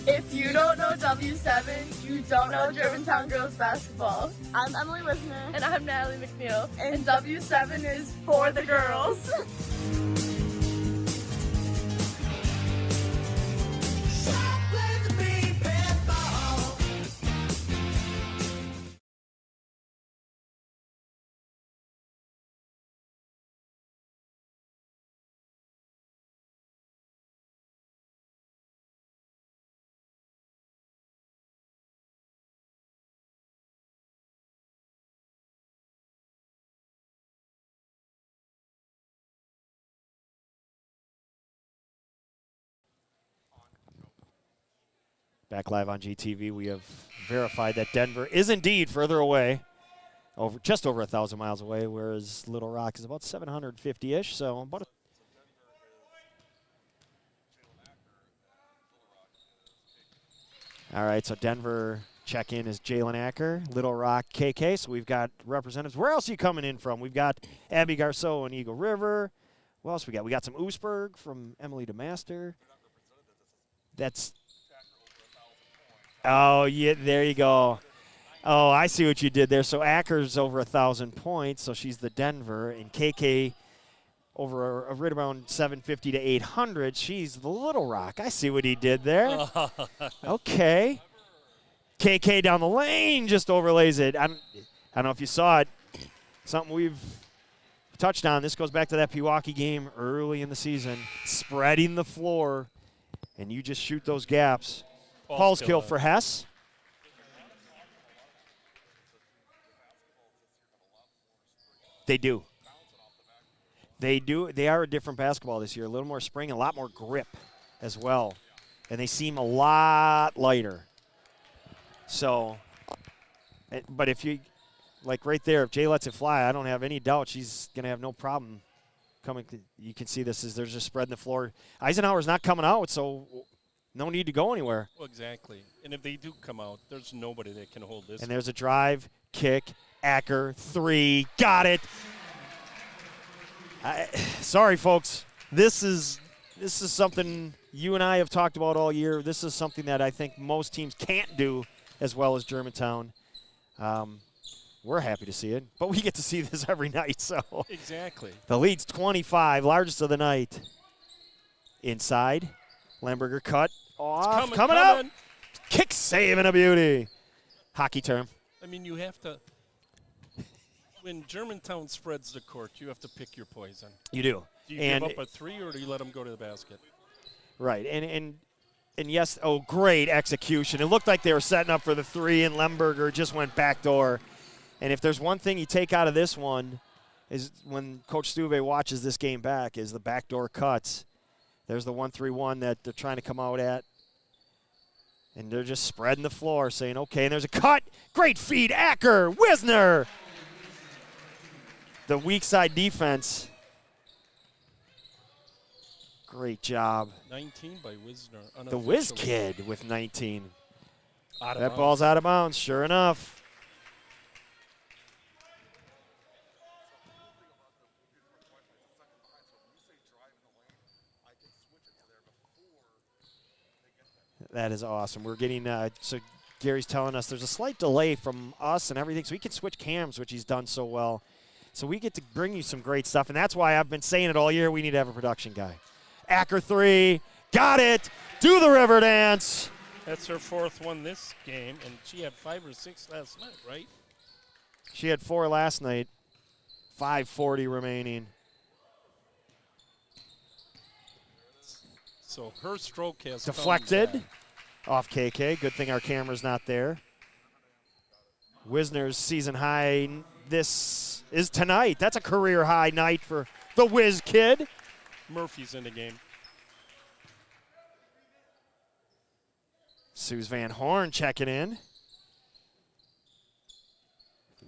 If you don't know W7, you don't know Germantown girls basketball. I'm Emily Wisner. And I'm Natalie McNeil. And W7 is for the girls. Back live on GTV, we have verified that Denver is indeed further away, just over 1,000 miles away, whereas Little Rock is about 750-ish. So about all right, so Denver check-in is Jalen Acker, Little Rock KK. So we've got representatives. Where else are you coming in from? We've got Abby Garceau and Eagle River. What else we got? We got some Oosberg from Emily DeMaster. That's. Oh, yeah, there you go. Oh, I see what you did there. So Acker's over 1,000 points, so she's the Denver. And KK over right around 750 to 800. She's the Little Rock. I see what he did there. Okay. KK down the lane just overlays it. I don't know if you saw it. Something we've touched on. This goes back to that Pewaukee game early in the season. Spreading the floor, and you just shoot those gaps. Paul's kill for Hess. They do. They do. They are a different basketball this year. A little more spring, a lot more grip as well. And they seem a lot lighter. So, but if you, like right there, if Jay lets it fly, I don't have any doubt she's going to have no problem coming. You can see this as they're just spreading the floor. Eisenhower's not coming out, so no need to go anywhere. Well, exactly. And if they do come out, there's nobody that can hold this. And there's a drive, kick, Acker, three, got it. Sorry, folks. This is something you and I have talked about all year. This is something that I think most teams can't do as well as Germantown. We're happy to see it, but we get to see this every night. So exactly. The lead's 25, largest of the night. Inside, Lamberger cut off, coming out. Kick save and a beauty. Hockey term. I mean, you have to. When Germantown spreads the court, you have to pick your poison. You do. Do you give up a three, or do you let them go to the basket? Right, and yes, great execution. It looked like they were setting up for the three, and Lemberger just went backdoor. And if there's one thing you take out of this one is when Coach Stuve watches this game back is the backdoor cuts. There's the 1-3-1 that they're trying to come out at. And they're just spreading the floor, saying, okay, and there's a cut. Great feed, Acker, Wisner. The weak side defense. Great job. 19 by Wisner. The Wiz kid with 19. That ball's out of bounds, sure enough. That is awesome. We're getting, so Gary's telling us there's a slight delay from us and everything, so he can switch cams, which he's done so well. So we get to bring you some great stuff, and that's why I've been saying it all year. We need to have a production guy. Acker three, got it. Do the river dance. That's her fourth one this game, and she had 5 or 6 last night, right? She had 4 last night. 5:40 remaining. So her stroke has deflected off KK. Good thing our camera's not there. Wisner's season high. This is tonight. That's a career high night for the Wiz kid. Murphy's in the game. Suze Van Horn checking in.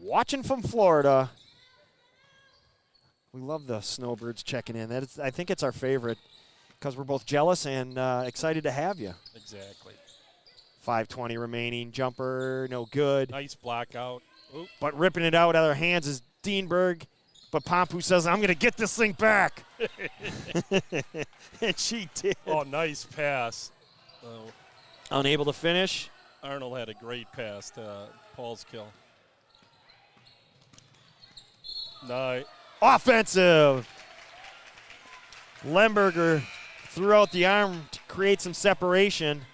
Watching from Florida. We love the Snowbirds checking in. That is, I think it's our favorite because we're both jealous and excited to have you. Exactly. 5:20 remaining. Jumper, no good. Nice block out. Oop. But ripping it out of their hands is Dienberg. But Pompu says, I'm going to get this thing back. And she did. Oh, nice pass. Oh. Unable to finish. Arnold had a great pass to Paul's kill. Nice. Offensive. Lemberger threw out the arm to create some separation.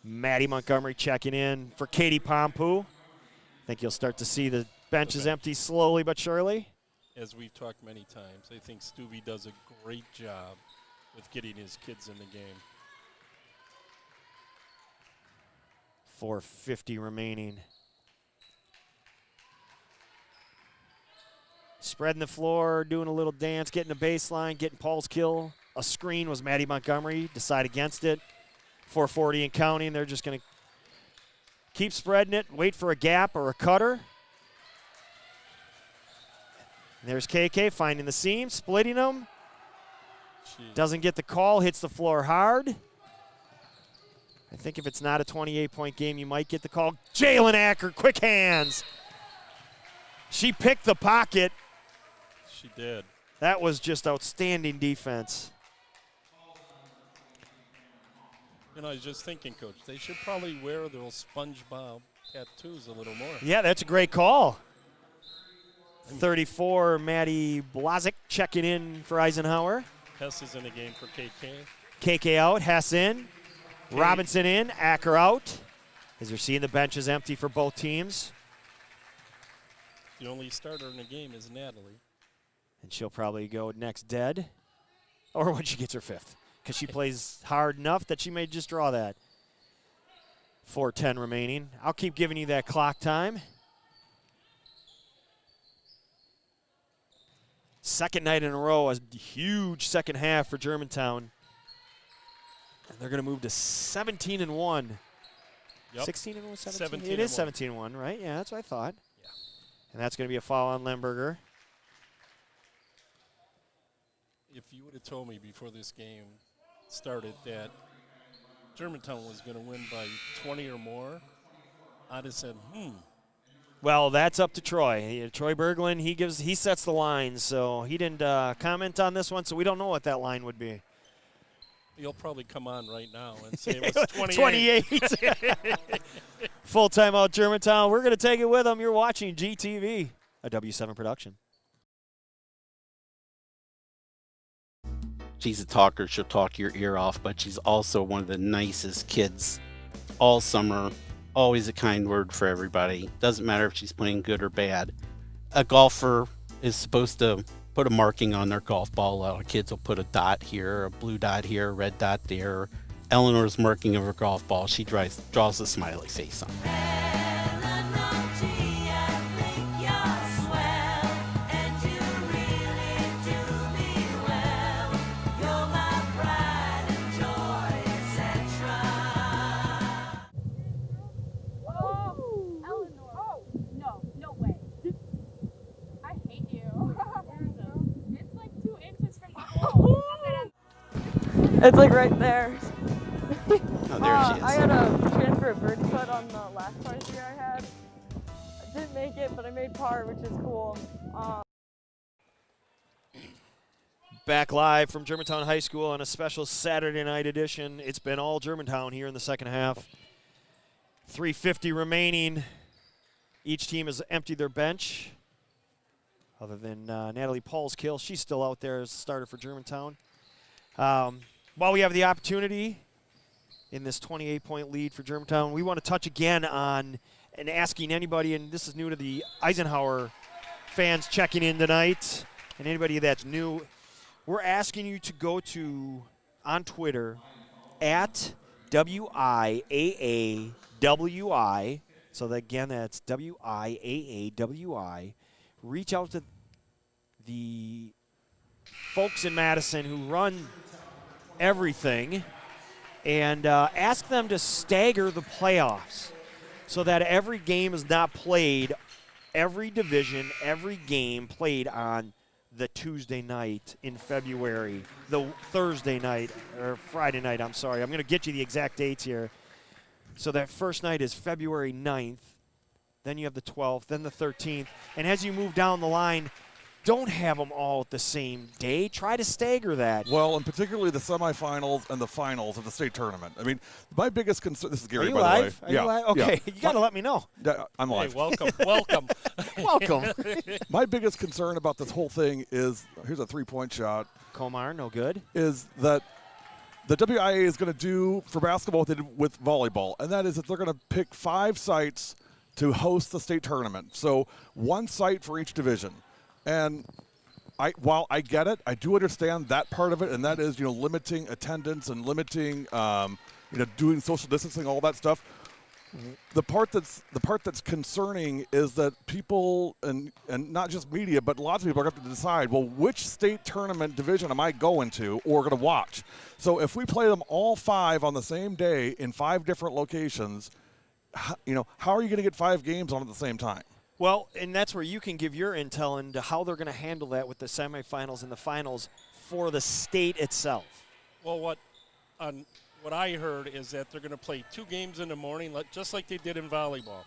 Maddie Montgomery checking in for Katie Pompu. I think you'll start to see the benches empty slowly but surely. As we've talked many times, I think Stuvie does a great job with getting his kids in the game. 4:50 remaining. Spreading the floor, doing a little dance, getting the baseline, getting Paul's kill. A screen was Maddie Montgomery. Decide against it. 4:40 and counting. They're just going to keep spreading it, wait for a gap or a cutter. And there's KK finding the seam, splitting them. Doesn't get the call, hits the floor hard. I think if it's not a 28-point game, you might get the call. Jalen Acker, quick hands. She picked the pocket. She did. That was just outstanding defense. You know, I was just thinking, Coach, they should probably wear those SpongeBob tattoos a little more. Yeah, that's a great call. 34, Maddie Blazik checking in for Eisenhower. Hess is in the game for KK. KK out, Hess in. Robinson in, Acker out. As you're seeing the benches empty for both teams. The only starter in the game is Natalie. And she'll probably go next dead. Or when she gets her 5th. Because she plays hard enough that she may just draw that. 4:10 remaining. I'll keep giving you that clock time. Second night in a row, a huge second half for Germantown. And they're going to move to 17-1. Yep. 16-1, 17? It is 17-1, right? Yeah, that's what I thought. Yeah. And that's going to be a foul on Lemberger. If you would have told me before this game started that Germantown was going to win by 20 or more, I'd have said, Well, that's up to Troy. Troy Berglund, he sets the line, so he didn't comment on this one, so we don't know what that line would be. He'll probably come on right now and say it was 28. 28. Full timeout, Germantown. We're going to take it with them. You're watching GTV, a W7 production. She's a talker. She'll talk your ear off, but she's also one of the nicest kids all summer. Always a kind word for everybody. Doesn't matter if she's playing good or bad. A golfer is supposed to put a marking on their golf ball. A lot of kids will put a dot here, a blue dot here, a red dot there. Eleanor's marking of her golf ball. She draws a smiley face on it. It's like right there. Oh, there she is. I had a chance for a birdie putt on the last par 3 I had. I didn't make it, but I made par, which is cool. Back live from Germantown High School on a special Saturday night edition. It's been all Germantown here in the second half. 3:50 remaining. Each team has emptied their bench. Other than Natalie Paul's kill, she's still out there as a starter for Germantown. While we have the opportunity in this 28-point lead for Germantown, we want to touch again on and asking anybody, and this is new to the Eisenhower fans checking in tonight, and anybody that's new, we're asking you to go to, on Twitter, at WIAAWI. So that, again, that's WIAAWI. Reach out to the folks in Madison who run everything and ask them to stagger the playoffs so that every game is not played, every division, every game played on the Tuesday night in February, the Thursday night, or Friday night, I'm sorry. I'm going to get you the exact dates here. So that first night is February 9th, then you have the 12th, then the 13th, and as you move down the line, don't have them all at the same day. Try to stagger that. Well, and particularly the semifinals and the finals of the state tournament. I mean, my biggest concern. This is Gary, Are you by live? the Are way. you live? Okay, you got to let me know. Yeah, I'm live. Hey, welcome, welcome. Welcome. My biggest concern about this whole thing is, here's a three-point shot. Komar, no good. Is that the WIA is going to do for basketball what they did with volleyball, and that is that they're going to pick 5 sites to host the state tournament. So 1 site for each division. And while I get it, I do understand that part of it, and that is, limiting attendance and limiting, doing social distancing, all that stuff. The part that's concerning is that people and not just media, but lots of people are going to have to decide, well, which state tournament division am I going to or going to watch? So if we play them all 5 on the same day in 5 different locations, how are you going to get 5 games on at the same time? Well, and that's where you can give your intel into how they're going to handle that with the semifinals and the finals for the state itself. Well, what I heard is that they're going to play 2 games in the morning, just like they did in volleyball.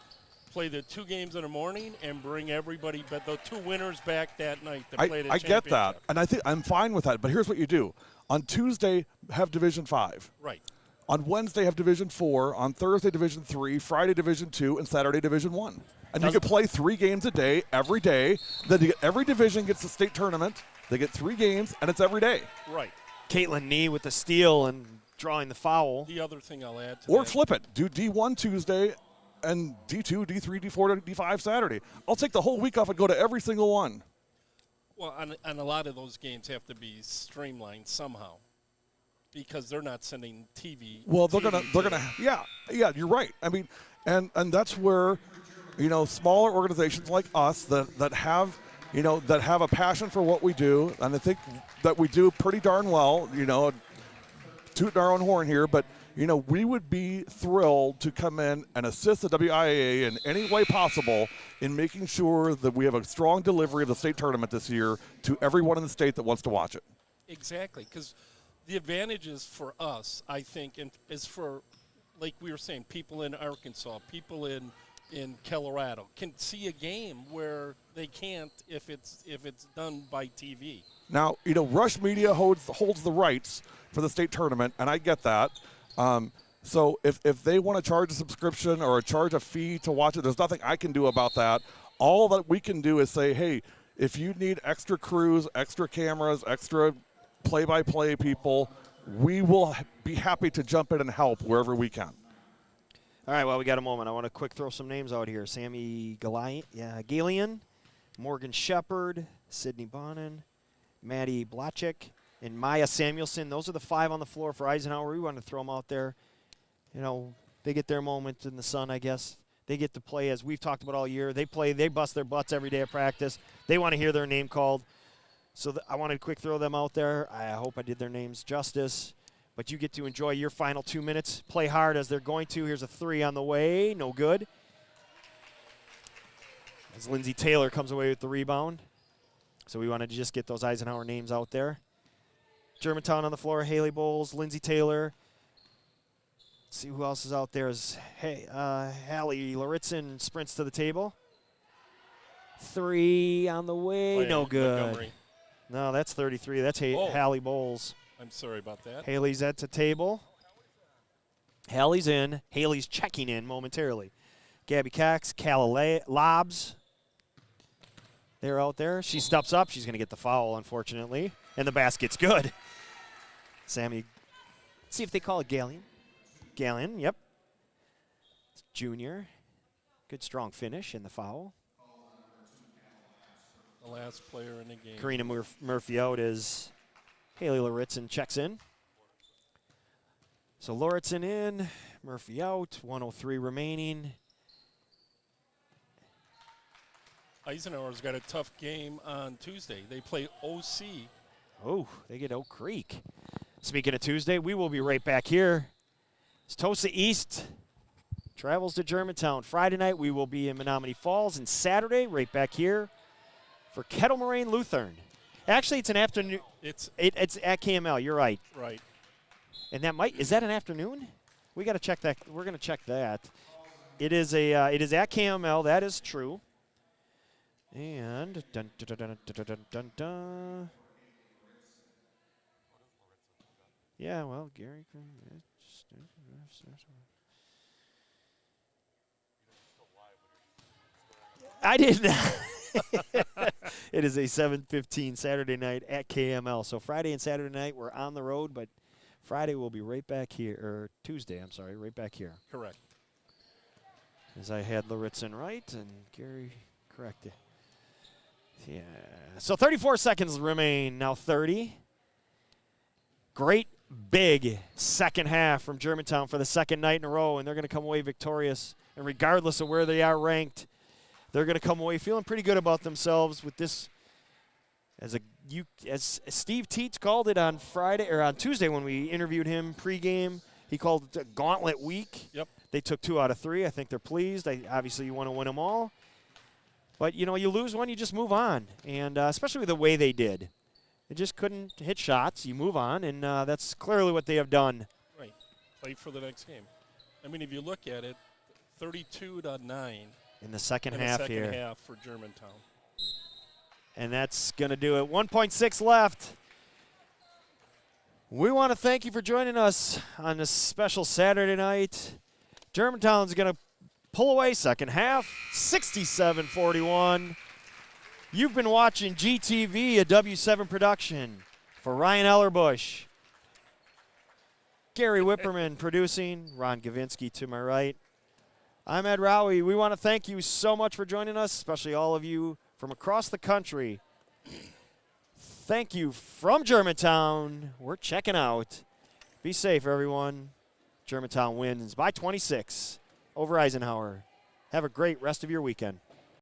Play the 2 games in the morning and bring everybody, but the 2 winners back that night to play the championship. I get that, and I think I'm fine with that. But here's what you do: on Tuesday, have Division 5. Right. On Wednesday, have Division 4. On Thursday, Division 3. Friday, Division 2, and Saturday, Division 1. And you can play 3 games a day, every day. Then every division gets the state tournament. They get 3 games, and it's every day. Right. Caitlin Nee with the steal and drawing the foul. The other thing I'll add to Or that, flip it. Do D1 Tuesday and D2, D3, D4, D5 Saturday. I'll take the whole week off and go to every single one. well, and a lot of those games have to be streamlined somehow because they're not sending TV. Well, they're TV gonna, yeah, you're right. I mean, and that's where, smaller organizations like us that have a passion for what we do, and I think that we do pretty darn well, tooting our own horn here, but, we would be thrilled to come in and assist the WIAA in any way possible in making sure that we have a strong delivery of the state tournament this year to everyone in the state that wants to watch it. Exactly, because the advantages for us, I think, is for, like we were saying, people in Arkansas, people in Colorado can see a game where they can't if it's done by TV. Now, Rush Media holds the rights for the state tournament, and I get that. So if they want to charge a subscription or charge a fee to watch it, there's nothing I can do about that. All that we can do is say, hey, if you need extra crews, extra cameras, extra play-by-play people, we will be happy to jump in and help wherever we can. All right, well, we got a moment. I want to quick throw some names out here. Sammy Galian, Morgan Shepard, Sydney Bonin, Maddie Blachik, and Maya Samuelson. Those are the 5 on the floor for Eisenhower. We wanted to throw them out there. They get their moment in the sun, I guess. They get to play, as we've talked about all year. They bust their butts every day at practice. They want to hear their name called. So I wanted to quick throw them out there. I hope I did their names justice. But you get to enjoy your final 2 minutes. Play hard as they're going to. Here's a 3 on the way. No good. As Lindsey Taylor comes away with the rebound. So we wanted to just get those Eisenhower names out there. Germantown on the floor. Haley Bowles, Lindsey Taylor. Let's see who else is out there. Hallie Laritzen sprints to the table. 3 on the way. No good. Montgomery. No, that's 33. That's Hallie Bowles. I'm sorry about that. Haley's at the table. Hallie's in. Haley's checking in momentarily. Gabby Cox, Calla Lobs. They're out there. She steps up. She's going to get the foul, unfortunately. And the basket's good. Sammy, let's see if they call it Gallion. Gallion, yep. It's junior. Good strong finish in the foul. The last player in the game. Karina Murphy out as Haley Loritzen checks in. So Loritzen in, Murphy out, 1:03 remaining. Eisenhower's got a tough game on Tuesday. They play OC. Oh, they get Oak Creek. Speaking of Tuesday, we will be right back here. As Tosa East travels to Germantown. Friday night, we will be in Menominee Falls, and Saturday, right back here for Kettle Moraine Lutheran. Actually, it's an afternoon. It's at KML. You're right. Right. And is that an afternoon? We got to check that. We're going to check that. It is at KML. That is true. And dun, dun, dun, dun, dun, dun, dun. Yeah, well, Gary. I didn't. It is a 7:15 Saturday night at KML. So Friday and Saturday night we're on the road, but Friday we'll be right back here, or Tuesday, I'm sorry, right back here. Correct. As I had Loritzen right and Gary corrected. Yeah. So 34 seconds remain, now 30. Great big second half from Germantown for the second night in a row, and they're going to come away victorious. And regardless of where they are ranked, they're going to come away feeling pretty good about themselves with this. As Steve Teets called it on Friday or on Tuesday when we interviewed him pregame, he called it a gauntlet week. Yep. They took 2 out of 3. I think they're pleased. Obviously, you want to win them all. But, you lose one, you just move on. And especially with the way they did. They just couldn't hit shots. You move on, and that's clearly what they have done. Right. Play for the next game. I mean, if you look at it, 32-9. In the second in half the second here. half for Germantown. And that's going to do it. 1.6 left. We want to thank you for joining us on this special Saturday night. Germantown's going to pull away second half, 67-41. You've been watching GTV, a W7 production. For Ryan Ellerbush, Gary Whipperman producing, Ron Gavinsky to my right. I'm Ed Rowie. We want to thank you so much for joining us, especially all of you from across the country. Thank you from Germantown. We're checking out. Be safe, everyone. Germantown wins by 26 over Eisenhower. Have a great rest of your weekend.